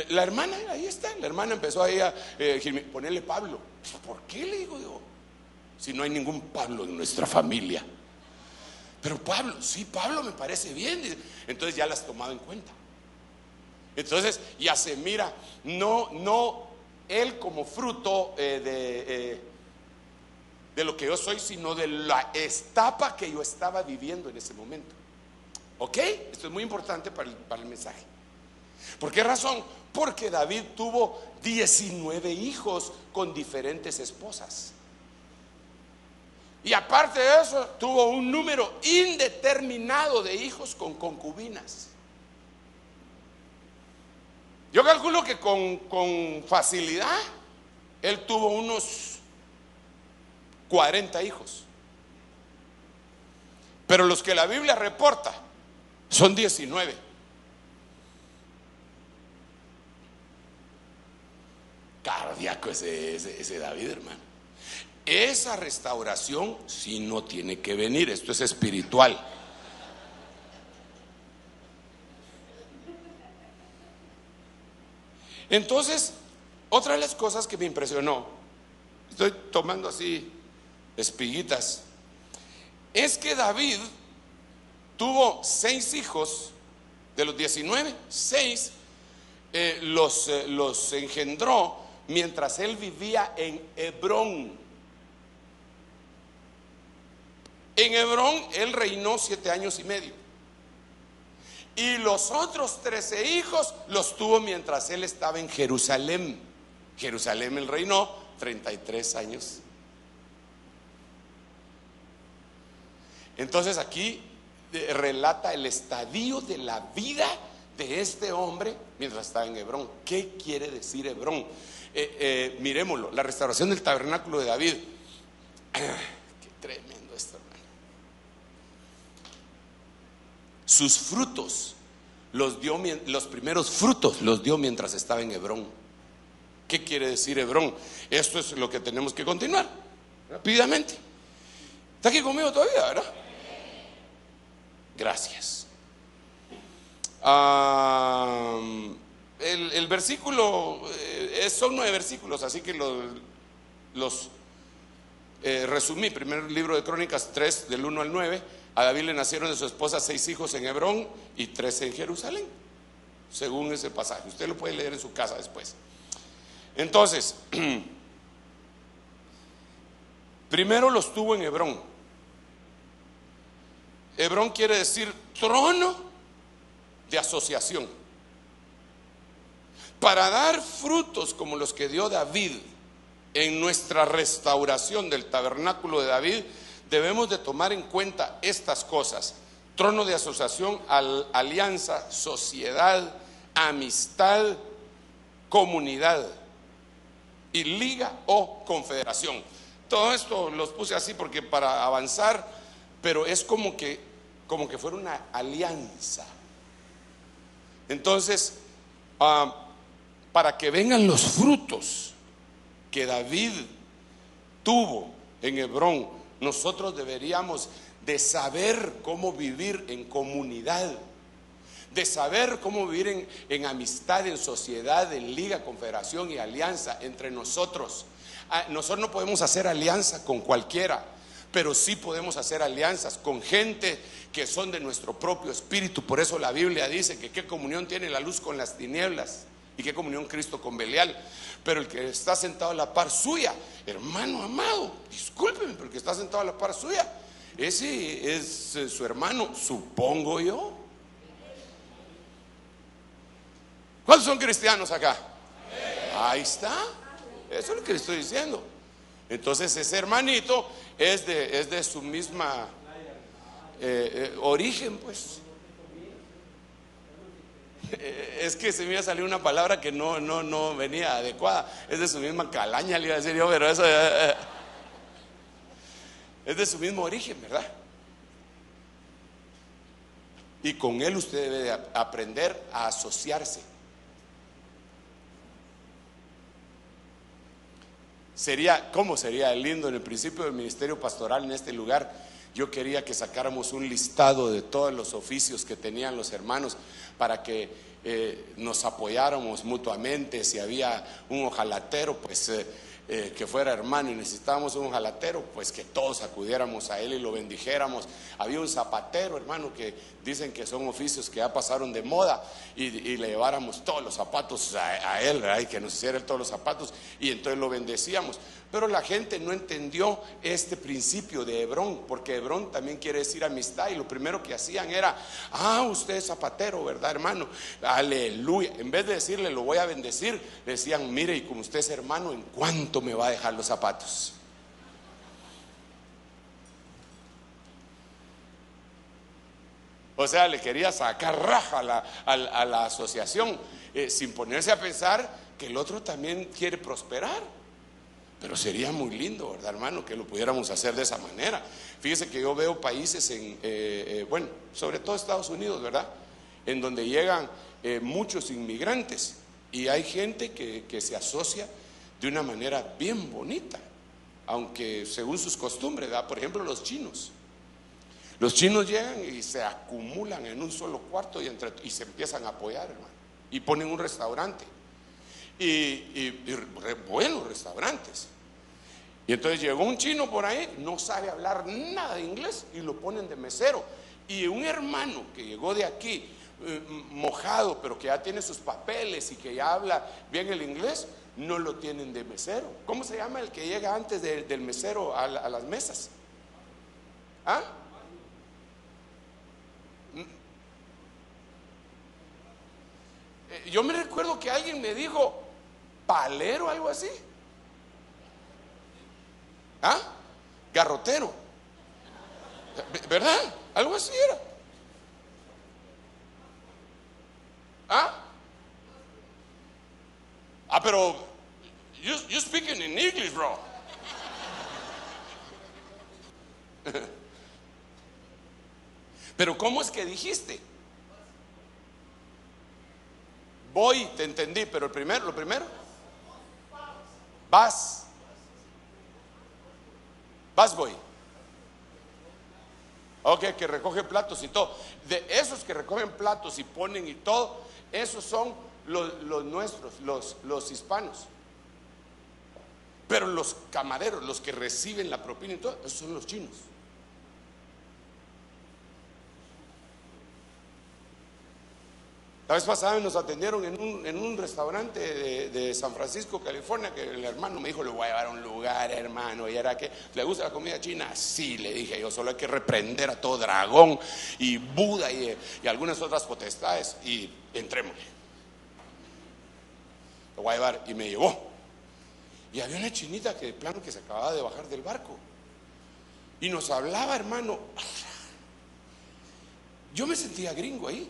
[SPEAKER 1] la hermana, ahí está, la hermana empezó ahí a ponerle Pablo. ¿Por qué? Le digo yo, si no hay ningún Pablo en nuestra familia. Pero Pablo, sí, Pablo me parece bien. Entonces ya las tomaba en cuenta. Entonces ya se mira, no él como fruto de lo que yo soy, sino de la etapa que yo estaba viviendo en ese momento. ¿Ok? Esto es muy importante para el mensaje. ¿Por qué razón? Porque David tuvo 19 hijos con diferentes esposas. Y aparte de eso, tuvo un número indeterminado de hijos con concubinas. Yo calculo que con facilidad él tuvo unos 40 hijos. Pero los que la Biblia reporta son 19. Cardíaco ese David, hermano. Esa restauración sí no tiene que venir, esto es espiritual. Entonces, otra de las cosas que me impresionó, estoy tomando así espiguitas, es que David tuvo 6 hijos. De los 19, 6 los engendró mientras él vivía en Hebrón. En Hebrón él reinó 7 años y medio. Y los otros 13 hijos los tuvo mientras él estaba en Jerusalén. Jerusalén él reinó 33 años. Entonces aquí relata el estadio de la vida de este hombre mientras estaba en Hebrón. ¿Qué quiere decir Hebrón? Miremoslo, la restauración del tabernáculo de David. Qué tremendo esto, hermano. Sus frutos los dio, los primeros frutos los dio mientras estaba en Hebrón. ¿Qué quiere decir Hebrón? Esto es lo que tenemos que continuar rápidamente. ¿Está aquí conmigo todavía, verdad? Gracias. El versículo, son 9 versículos, así que los resumí. Primer libro de Crónicas 3, del 1 al 9. A David le nacieron de su esposa 6 hijos en Hebrón y 13 en Jerusalén, según ese pasaje. Usted lo puede leer en su casa después. Entonces, primero los tuvo en Hebrón. Hebrón quiere decir trono de asociación. Para dar frutos como los que dio David en nuestra restauración del tabernáculo de David, debemos de tomar en cuenta estas cosas: trono de asociación, alianza, sociedad, amistad, comunidad y liga o confederación. Todo esto los puse así porque para avanzar, pero es como que fuera una alianza. Entonces, para que vengan los frutos que David tuvo en Hebrón, nosotros deberíamos de saber cómo vivir en comunidad, de saber cómo vivir en amistad, en sociedad, en liga, confederación y alianza entre nosotros. Nosotros no podemos hacer alianza con cualquiera, pero sí podemos hacer alianzas con gente que son de nuestro propio espíritu. Por eso la Biblia dice que qué comunión tiene la luz con las tinieblas y qué comunión Cristo con Belial. Pero el que está sentado a la par suya, hermano amado, discúlpeme, pero el que está sentado a la par suya, ese es su hermano, supongo yo. ¿Cuántos son cristianos acá? Ahí está. Eso es lo que le estoy diciendo. Entonces ese hermanito es de su misma origen, pues. Es que se me iba a salir una palabra que no venía adecuada. Es de su misma calaña, le iba a decir yo, pero eso es de su mismo origen, ¿verdad? Y con él usted debe de aprender a asociarse. ¿Cómo sería lindo en el principio del ministerio pastoral en este lugar? Yo quería que sacáramos un listado de todos los oficios que tenían los hermanos para que nos apoyáramos mutuamente. Si había un ojalatero, pues que fuera hermano, y necesitábamos un ojalatero, pues que todos acudiéramos a él y lo bendijéramos. Había un zapatero, hermano, que dicen que son oficios que ya pasaron de moda, y le lleváramos todos los zapatos a él, ¿verdad? Y que nos hiciera él todos los zapatos, y entonces lo bendecíamos. Pero la gente no entendió este principio de Hebrón, porque Hebrón también quiere decir amistad, y lo primero que hacían era: usted es zapatero, ¿verdad, hermano? Aleluya. En vez de decirle lo voy a bendecir, le decían: mire, y como usted es hermano, ¿en cuánto me va a dejar los zapatos? O sea, le quería sacar raja a la asociación, sin ponerse a pensar que el otro también quiere prosperar. Pero sería muy lindo, ¿verdad, hermano?, que lo pudiéramos hacer de esa manera. Fíjese que yo veo países sobre todo Estados Unidos, ¿verdad?, en donde llegan muchos inmigrantes, y hay gente que se asocia de una manera bien bonita, aunque según sus costumbres, ¿verdad? Por ejemplo, los chinos. Los chinos llegan y se acumulan en un solo cuarto y se empiezan a apoyar, hermano, y ponen un restaurante, y buenos restaurantes. Y entonces llegó un chino por ahí, no sabe hablar nada de inglés y lo ponen de mesero. Y un hermano que llegó de aquí, mojado, pero que ya tiene sus papeles y que ya habla bien el inglés, no lo tienen de mesero. ¿Cómo se llama el que llega antes del mesero a las mesas? ¿Ah? Yo me recuerdo que alguien me dijo palero, algo así. ¿Ah? Garrotero, ¿verdad? Algo así era. ¿Ah? Pero you speaking in English, bro. Pero ¿cómo es que dijiste? Voy, te entendí, pero lo primero. Vas voy. Ok, que recoge platos y todo. De esos que recogen platos y ponen y todo, esos son los nuestros, los hispanos. Pero los camareros, los que reciben la propina y todo, esos son los chinos. La vez pasada nos atendieron en un restaurante de San Francisco, California, que el hermano me dijo: le voy a llevar a un lugar, hermano. ¿Y era que le gusta la comida china? Sí, le dije yo, solo hay que reprender a todo dragón y Buda y algunas otras potestades y entrémosle. Lo voy a llevar, y me llevó. Y había una chinita que de plano que se acababa de bajar del barco y nos hablaba, hermano. Yo me sentía gringo ahí.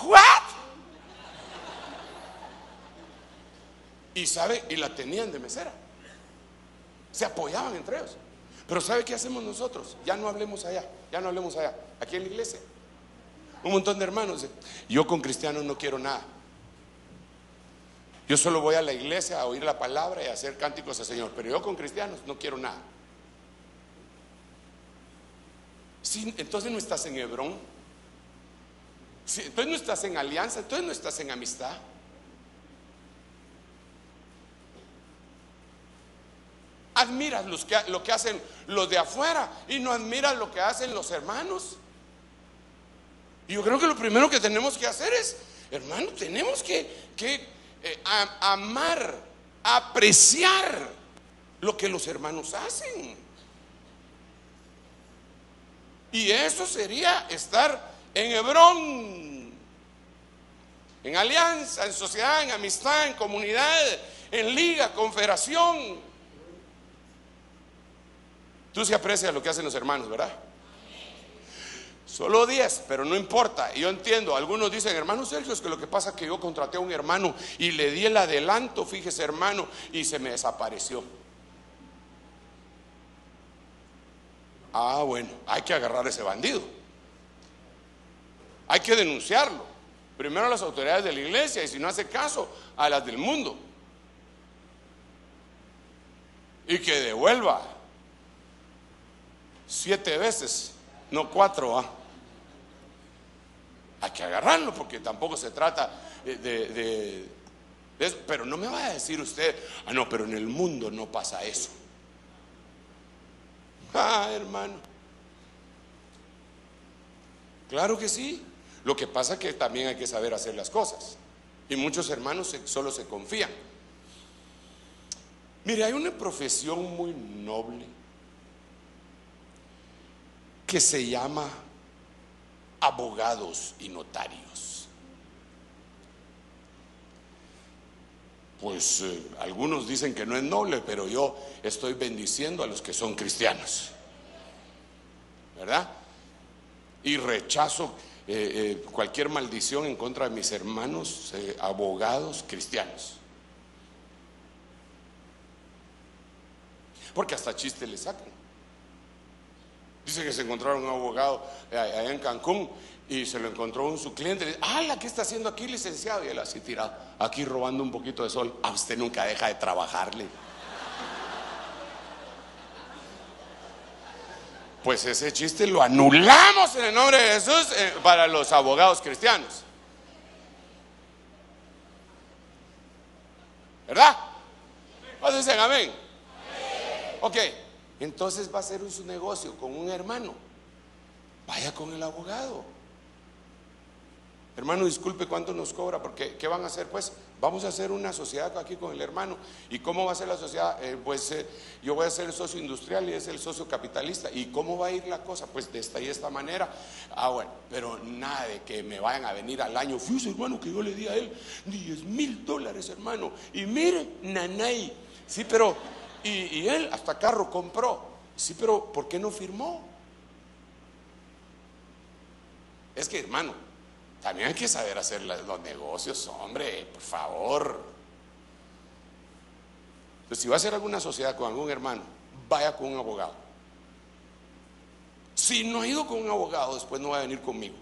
[SPEAKER 1] ¿What? Y la tenían de mesera. Se apoyaban entre ellos. Pero ¿sabe qué hacemos nosotros? Ya no hablemos allá. Aquí en la iglesia, un montón de hermanos: yo con cristianos no quiero nada. Yo solo voy a la iglesia a oír la palabra y a hacer cánticos al Señor, pero yo con cristianos no quiero nada. Sí, entonces no estás en Hebrón. Sí, entonces no estás en alianza, entonces no estás en amistad. Admiras lo que hacen los de afuera y no admiras lo que hacen los hermanos. Y yo creo que lo primero que tenemos que hacer es, hermano, tenemos que amar, apreciar lo que los hermanos hacen. Y eso sería estar en Hebrón, en alianza, en sociedad, en amistad, en comunidad, en liga, confederación. Tú sí aprecias lo que hacen los hermanos, ¿verdad? Solo 10, pero no importa. Y yo entiendo, algunos dicen: hermano Sergio, es que lo que pasa es que yo contraté a un hermano y le di el adelanto, fíjese, hermano, y se me desapareció. Bueno, hay que agarrar a ese bandido. Hay que denunciarlo. Primero a las autoridades de la iglesia, y si no hace caso, a las del mundo. Y que devuelva 7 veces, no 4. Hay que agarrarlo, porque tampoco se trata de eso. Pero no me vaya a decir usted: no, pero en el mundo no pasa eso. Hermano, claro que sí. Lo que pasa es que también hay que saber hacer las cosas. Y muchos hermanos solo se confían. Mire, hay una profesión muy noble que se llama abogados y notarios. Pues algunos dicen que no es noble, pero yo estoy bendiciendo a los que son cristianos, ¿verdad? Y rechazo cualquier maldición en contra de mis hermanos abogados cristianos, porque hasta chiste le sacan. Dice que se encontraron un abogado allá en Cancún y se lo encontró su cliente. Le dice: ¿qué está haciendo aquí, licenciado? Y él así tirado, aquí robando un poquito de sol. Usted nunca deja de trabajarle. Pues ese chiste lo anulamos en el nombre de Jesús para los abogados cristianos, ¿verdad? ¿Cuántos dicen amén? Ok, entonces va a hacer su negocio con un hermano. Vaya con el abogado. Hermano, disculpe, ¿cuánto nos cobra? Porque ¿qué van a hacer? Pues vamos a hacer una sociedad aquí con el hermano. ¿Y cómo va a ser la sociedad? Yo voy a ser el socio industrial y es el socio capitalista. ¿Y cómo va a ir la cosa? Pues de esta y esta manera. Bueno, pero nada de que me vayan a venir al año. Fíjese, hermano, que yo le di a él $10,000, hermano. Y mire, nanay. Sí, pero, y él hasta carro compró. Sí, pero ¿por qué no firmó? Es que, hermano, también hay que saber hacer los negocios, hombre, por favor. Entonces, si va a hacer alguna sociedad con algún hermano, vaya con un abogado. Si no ha ido con un abogado, después no va a venir conmigo.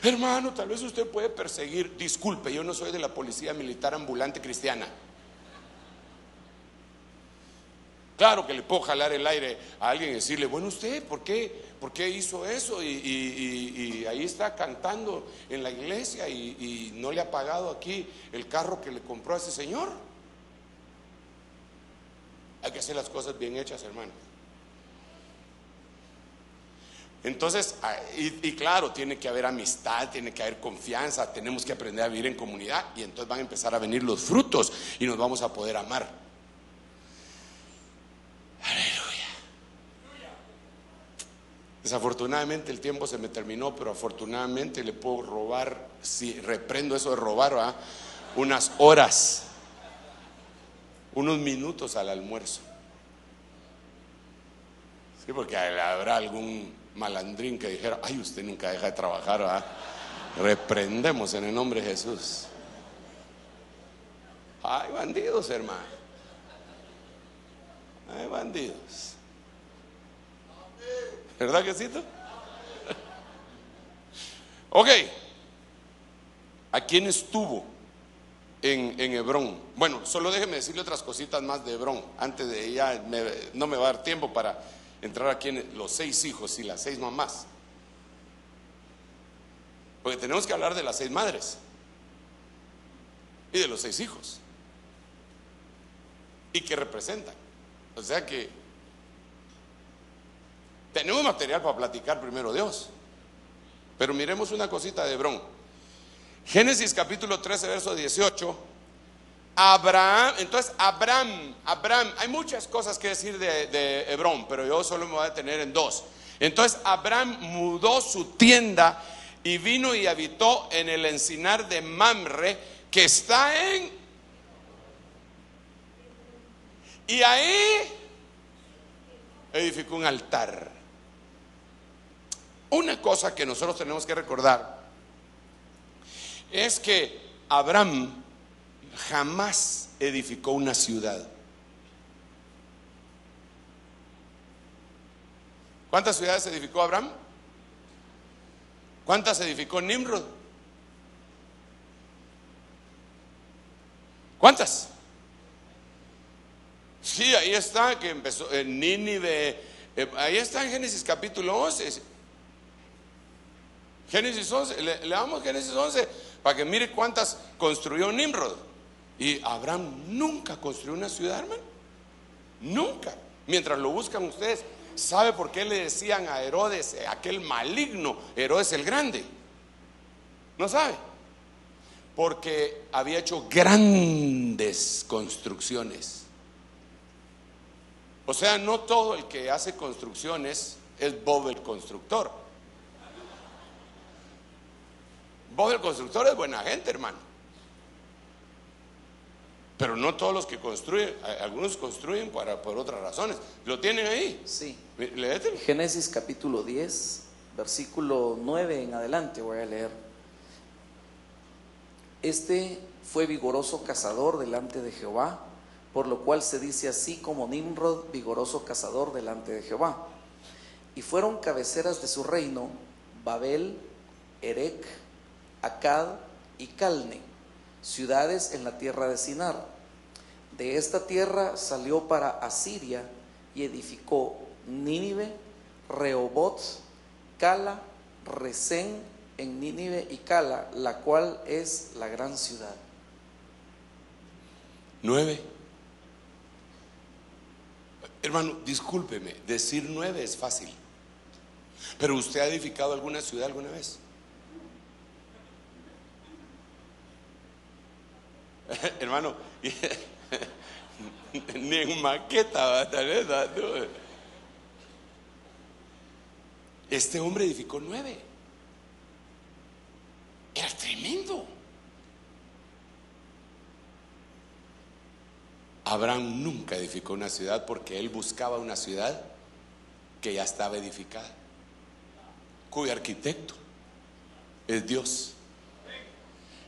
[SPEAKER 1] Hermano, tal vez usted puede perseguir. Disculpe, yo no soy de la policía militar ambulante cristiana. Claro que le puedo jalar el aire a alguien y decirle, bueno, usted, ¿por qué hizo eso? Y ahí está cantando en la iglesia y no le ha pagado aquí el carro que le compró a ese señor. Hay que hacer las cosas bien hechas, hermano. Entonces, y claro, tiene que haber amistad, tiene que haber confianza, tenemos que aprender a vivir en comunidad y entonces van a empezar a venir los frutos y nos vamos a poder amar. Aleluya. Desafortunadamente el tiempo se me terminó, pero afortunadamente le puedo robar, si reprendo eso de robar, ¿verdad?, unas horas, unos minutos al almuerzo. Sí, porque habrá algún malandrín que dijera, ay, usted nunca deja de trabajar, ¿verdad? Reprendemos en el nombre de Jesús. Ay, bandidos, hermano. Ay, bandidos. ¿Verdad que sí? Ok. ¿A quién estuvo en Hebrón? Bueno, solo déjeme decirle otras cositas más de Hebrón. Antes de ella, no me va a dar tiempo para entrar aquí en los 6 hijos y las 6 mamás. Porque tenemos que hablar de las 6 madres y de los 6 hijos. ¿Y qué representan? O sea que tenemos material para platicar primero Dios. Pero miremos una cosita de Hebrón. Génesis capítulo 13, verso 18. Abraham, entonces Abraham, hay muchas cosas que decir de Hebrón, pero yo solo me voy a detener en 2. Entonces Abraham mudó su tienda y vino y habitó en el encinar de Mamre, que está en... Y ahí edificó un altar. Una cosa que nosotros tenemos que recordar es que Abraham jamás edificó una ciudad. ¿Cuántas ciudades edificó Abraham? ¿Cuántas edificó Nimrod? ¿Cuántas? Sí, ahí está, que empezó en Nínive, ahí está en Génesis capítulo 11. Génesis 11, le damos Génesis 11 para que mire cuántas construyó Nimrod. Y Abraham nunca construyó una ciudad, hermano. Nunca. Mientras lo buscan ustedes, ¿sabe por qué le decían a Herodes, aquel maligno, Herodes el Grande? ¿No sabe? Porque había hecho grandes construcciones. O sea, no todo el que hace construcciones es Bob el constructor. Bob el constructor es buena gente, hermano. Pero no todos los que construyen, algunos construyen por otras razones. ¿Lo tienen ahí?
[SPEAKER 2] Sí.
[SPEAKER 1] Léete.
[SPEAKER 2] Génesis capítulo 10, versículo 9 en adelante voy a leer. Este fue vigoroso cazador delante de Jehová, por lo cual se dice así como Nimrod, vigoroso cazador delante de Jehová. Y fueron cabeceras de su reino Babel, Erec, Accad y Calne, ciudades en la tierra de Sinar. De esta tierra salió para Asiria y edificó Nínive, Rehoboth, Cala, Resén en Nínive y Cala, la cual es la gran ciudad.
[SPEAKER 1] 9. Hermano, discúlpeme, decir 9 es fácil. Pero ¿usted ha edificado alguna ciudad alguna vez? Hermano, ni en maqueta, tal vez. No. Este hombre edificó 9. Era tremendo. Abraham nunca edificó una ciudad porque él buscaba una ciudad que ya estaba edificada, cuyo arquitecto es Dios.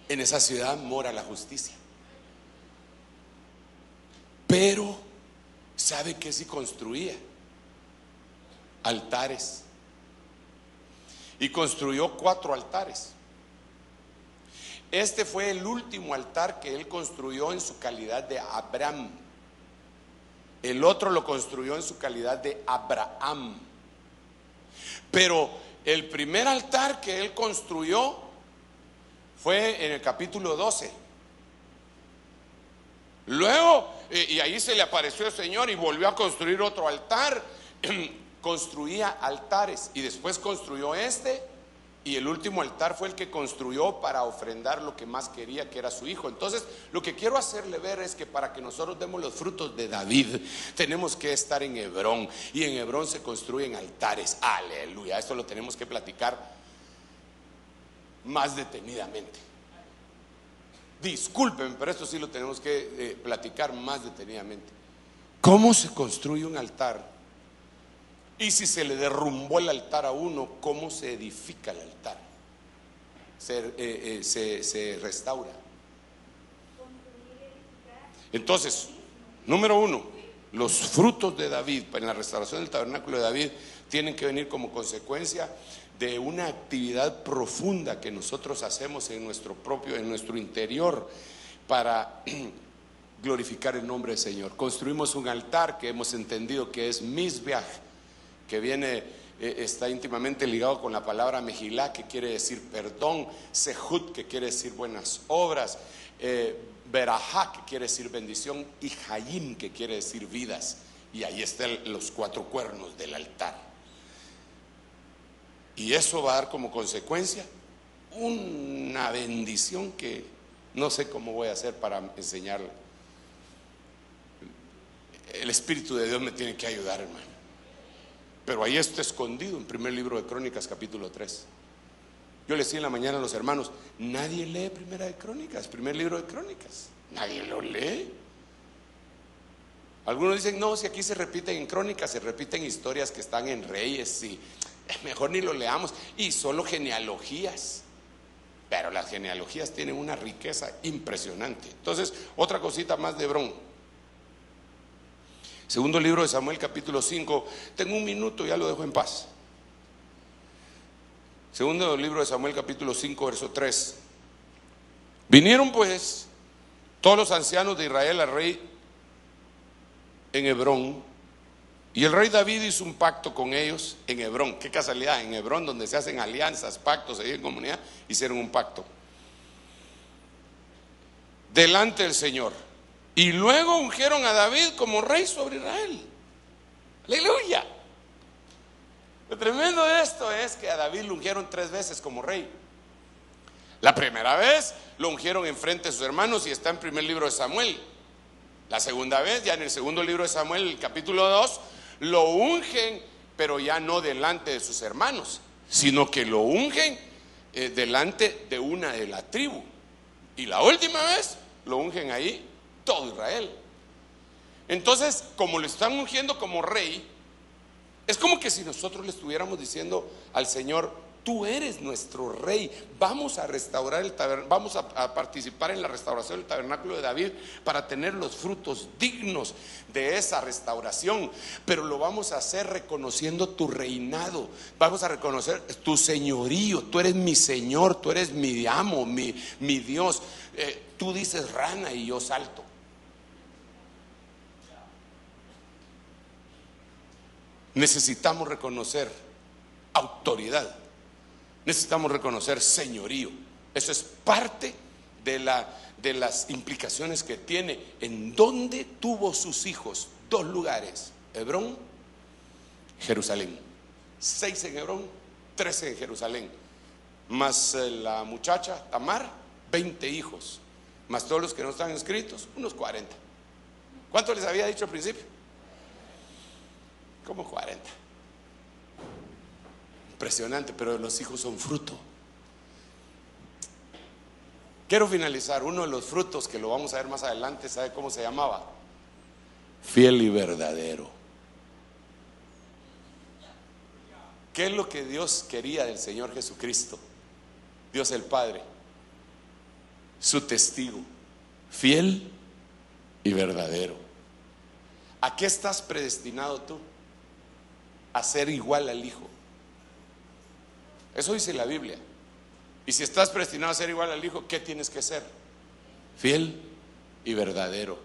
[SPEAKER 1] En esa ciudad mora la justicia. Pero ¿sabe qué si construía? Altares. Y construyó 4 altares. Este fue el último altar que él construyó en su calidad de Abraham. El otro lo construyó en su calidad de Abraham. Pero el primer altar que él construyó fue en el capítulo 12. Luego, y ahí se le apareció el Señor y volvió a construir otro altar. Construía altares y después construyó este. Y el último altar fue el que construyó para ofrendar lo que más quería, que era su hijo. Entonces, lo que quiero hacerle ver es que para que nosotros demos los frutos de David, tenemos que estar en Hebrón. Y en Hebrón se construyen altares. Aleluya. Esto lo tenemos que platicar más detenidamente. Disculpen, pero esto sí lo tenemos que platicar más detenidamente. ¿Cómo se construye un altar? Y si se le derrumbó el altar a uno, ¿cómo se edifica el altar? Se restaura. Entonces, número 1, los frutos de David en la restauración del tabernáculo de David tienen que venir como consecuencia de una actividad profunda que nosotros hacemos en nuestro interior para glorificar el nombre del Señor. Construimos un altar que hemos entendido que es Mizbeach, que está íntimamente ligado con la palabra Mejilá, que quiere decir perdón, Sehut, que quiere decir buenas obras, Berajá, que quiere decir bendición, y Hayim, que quiere decir vidas. Y ahí están los 4 cuernos del altar. Y eso va a dar como consecuencia una bendición que no sé cómo voy a hacer para enseñarla. El Espíritu de Dios me tiene que ayudar, hermano. Pero ahí está escondido en primer libro de Crónicas, capítulo 3. Yo le decía en la mañana a los hermanos, nadie lee primera de Crónicas, primer libro de Crónicas. Nadie lo lee. Algunos dicen, no, si aquí se repiten en Crónicas, se repiten historias que están en Reyes, y mejor ni lo leamos. Y solo genealogías. Pero las genealogías tienen una riqueza impresionante. Entonces, otra cosita más de Hebrón. Segundo libro de Samuel, capítulo 5. Tengo un minuto, ya lo dejo en paz. Segundo libro de Samuel, capítulo 5, verso 3. Vinieron pues todos los ancianos de Israel al rey en Hebrón, y el rey David hizo un pacto con ellos en Hebrón. Qué casualidad, en Hebrón, donde se hacen alianzas, pactos, ahí en comunidad, hicieron un pacto delante del Señor. Y luego ungieron a David como rey sobre Israel. Aleluya. Lo tremendo de esto es que a David lo ungieron 3 veces como rey. La primera vez lo ungieron enfrente de sus hermanos y está en primer libro de Samuel. La segunda vez, ya en el segundo libro de Samuel, el capítulo 2, lo ungen, pero ya no delante de sus hermanos, sino que lo ungen delante de una de la tribu. Y la última vez lo ungen ahí todo Israel. Entonces, como lo están ungiendo como rey, es como que si nosotros le estuviéramos diciendo al Señor, tú eres nuestro rey, vamos a restaurar el tabernáculo, vamos a participar en la restauración del tabernáculo de David para tener los frutos dignos de esa restauración, pero lo vamos a hacer reconociendo tu reinado, vamos a reconocer tu señorío, tú eres mi Señor, tú eres mi amo, mi Dios, tú dices rana y yo salto. Necesitamos reconocer autoridad, necesitamos reconocer señorío. Eso es parte de las implicaciones que tiene. ¿En dónde tuvo sus hijos? 2 lugares: Hebrón, Jerusalén. 6 en Hebrón, 13 en Jerusalén. Más la muchacha Tamar, 20 hijos. Más todos los que no están inscritos, unos 40. ¿Cuánto les había dicho al principio? Como 40. Impresionante, pero los hijos son fruto. Quiero finalizar. Uno de los frutos que lo vamos a ver más adelante, ¿sabe cómo se llamaba? Fiel y verdadero. ¿Qué es lo que Dios quería del Señor Jesucristo? Dios el Padre, su testigo, fiel y verdadero. ¿A qué estás predestinado tú? A ser igual al Hijo. Eso dice la Biblia. Y si estás predestinado a ser igual al Hijo, ¿qué tienes que ser? Fiel y verdadero.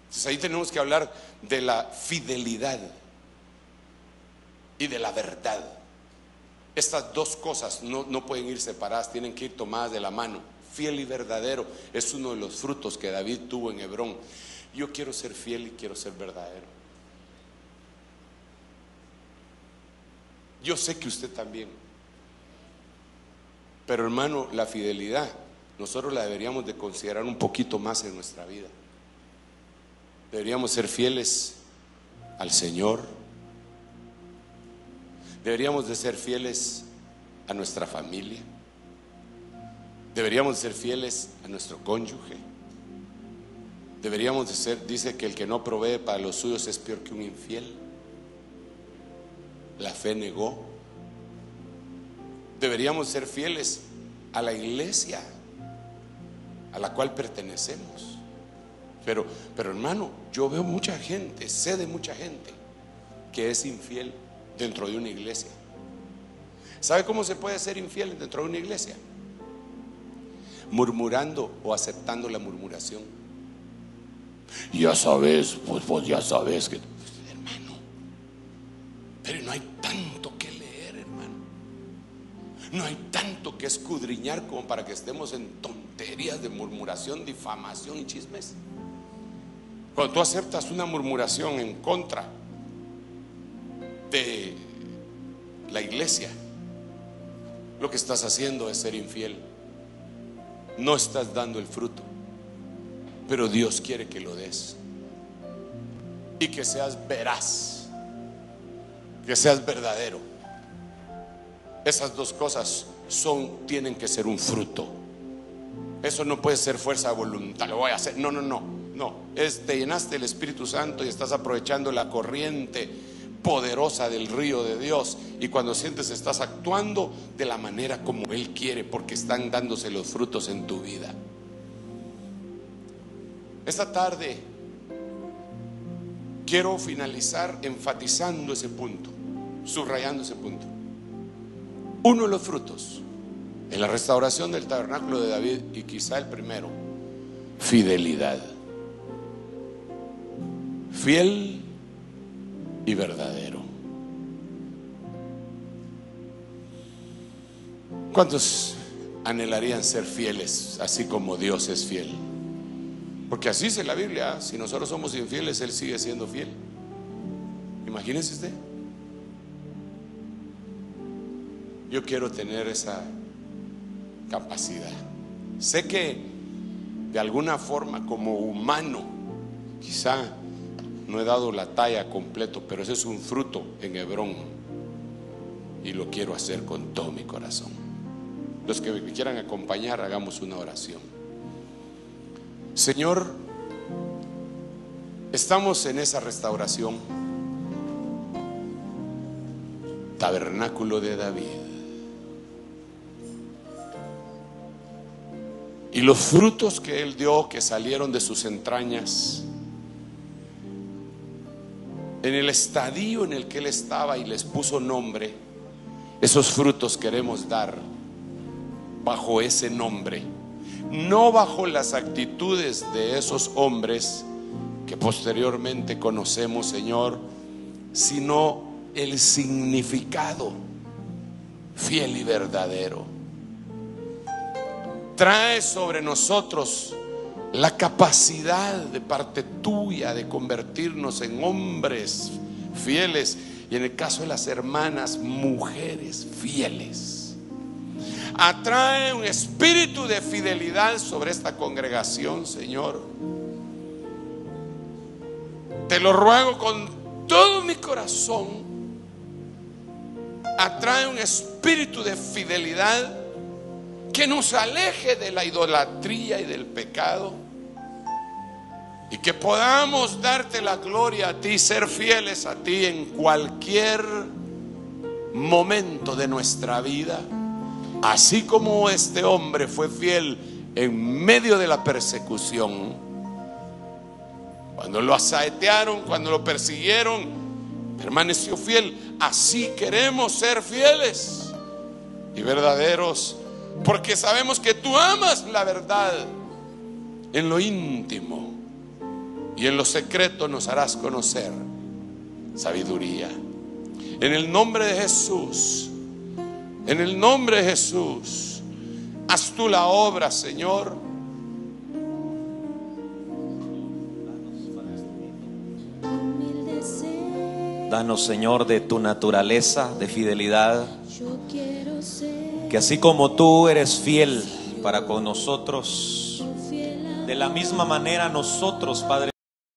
[SPEAKER 1] Entonces ahí tenemos que hablar de la fidelidad y de la verdad. Estas dos cosas no pueden ir separadas, tienen que ir tomadas de la mano. Fiel y verdadero es uno de los frutos que David tuvo en Hebrón. Yo quiero ser fiel y quiero ser verdadero. Yo sé que usted también. Pero hermano, la fidelidad nosotros la deberíamos de considerar un poquito más en nuestra vida. Deberíamos ser fieles al Señor. Deberíamos de ser fieles a nuestra familia. Deberíamos de ser fieles a nuestro cónyuge. Deberíamos de ser, dice que el que no provee para los suyos es peor que un infiel. La fe negó. Deberíamos ser fieles a la iglesia a la cual pertenecemos. Pero hermano, yo veo mucha gente, sé de mucha gente que es infiel dentro de una iglesia. ¿Sabe cómo se puede ser infiel dentro de una iglesia? Murmurando o aceptando la murmuración. Ya sabes, pues ya sabes que, hermano, pero no hay tanto que leer, hermano. No hay tanto que escudriñar como para que estemos en tonterías de murmuración, difamación y chismes. Cuando tú aceptas una murmuración en contra de la iglesia, lo que estás haciendo es ser infiel. No estás dando el fruto, pero Dios quiere que lo des y que seas veraz, que seas verdadero. Esas dos cosas tienen que ser un fruto. Eso no puede ser fuerza de voluntad. Lo voy a hacer. No. Te llenaste del Espíritu Santo y estás aprovechando la corriente poderosa del río de Dios, y cuando sientes estás actuando de la manera como Él quiere, porque están dándose los frutos en tu vida. Esta tarde quiero finalizar enfatizando ese punto, subrayando ese punto. Uno de los frutos en la restauración del tabernáculo de David, y quizá el primero, fidelidad. Fiel y verdadero. ¿Cuántos anhelarían ser fieles así como Dios es fiel? Porque así dice la Biblia: si nosotros somos infieles, Él sigue siendo fiel. Imagínese usted. Yo quiero tener esa capacidad. Sé que de alguna forma como humano quizá no he dado la talla completo, pero ese es un fruto en Hebrón y lo quiero hacer con todo mi corazón. Los que me quieran acompañar, hagamos una oración. Señor, estamos en esa restauración, tabernáculo de David, y los frutos que Él dio, que salieron de sus entrañas, en el estadio en el que Él estaba y les puso nombre, esos frutos queremos dar bajo ese nombre, no bajo las actitudes de esos hombres que posteriormente conocemos, Señor, sino el significado fiel y verdadero. trae sobre nosotros la capacidad de parte tuya de convertirnos en hombres fieles, y en el caso de las hermanas, mujeres fieles. Atrae un espíritu de fidelidad sobre esta congregación, Señor. Te lo ruego con todo mi corazón. Atrae un espíritu de fidelidad que nos aleje de la idolatría y del pecado, y que podamos darte la gloria a ti, ser fieles a ti en cualquier momento de nuestra vida, así como este hombre fue fiel en medio de la persecución. Cuando lo asaetearon, cuando lo persiguieron, permaneció fiel. Así queremos ser fieles y verdaderos, porque sabemos que tú amas la verdad. En lo íntimo y en lo secreto nos harás conocer sabiduría. En el nombre de Jesús, en el nombre de Jesús, haz tú la obra, Señor.
[SPEAKER 3] Danos, Señor, de tu naturaleza de fidelidad, que así como tú eres fiel para con nosotros, de la misma manera nosotros, Padre,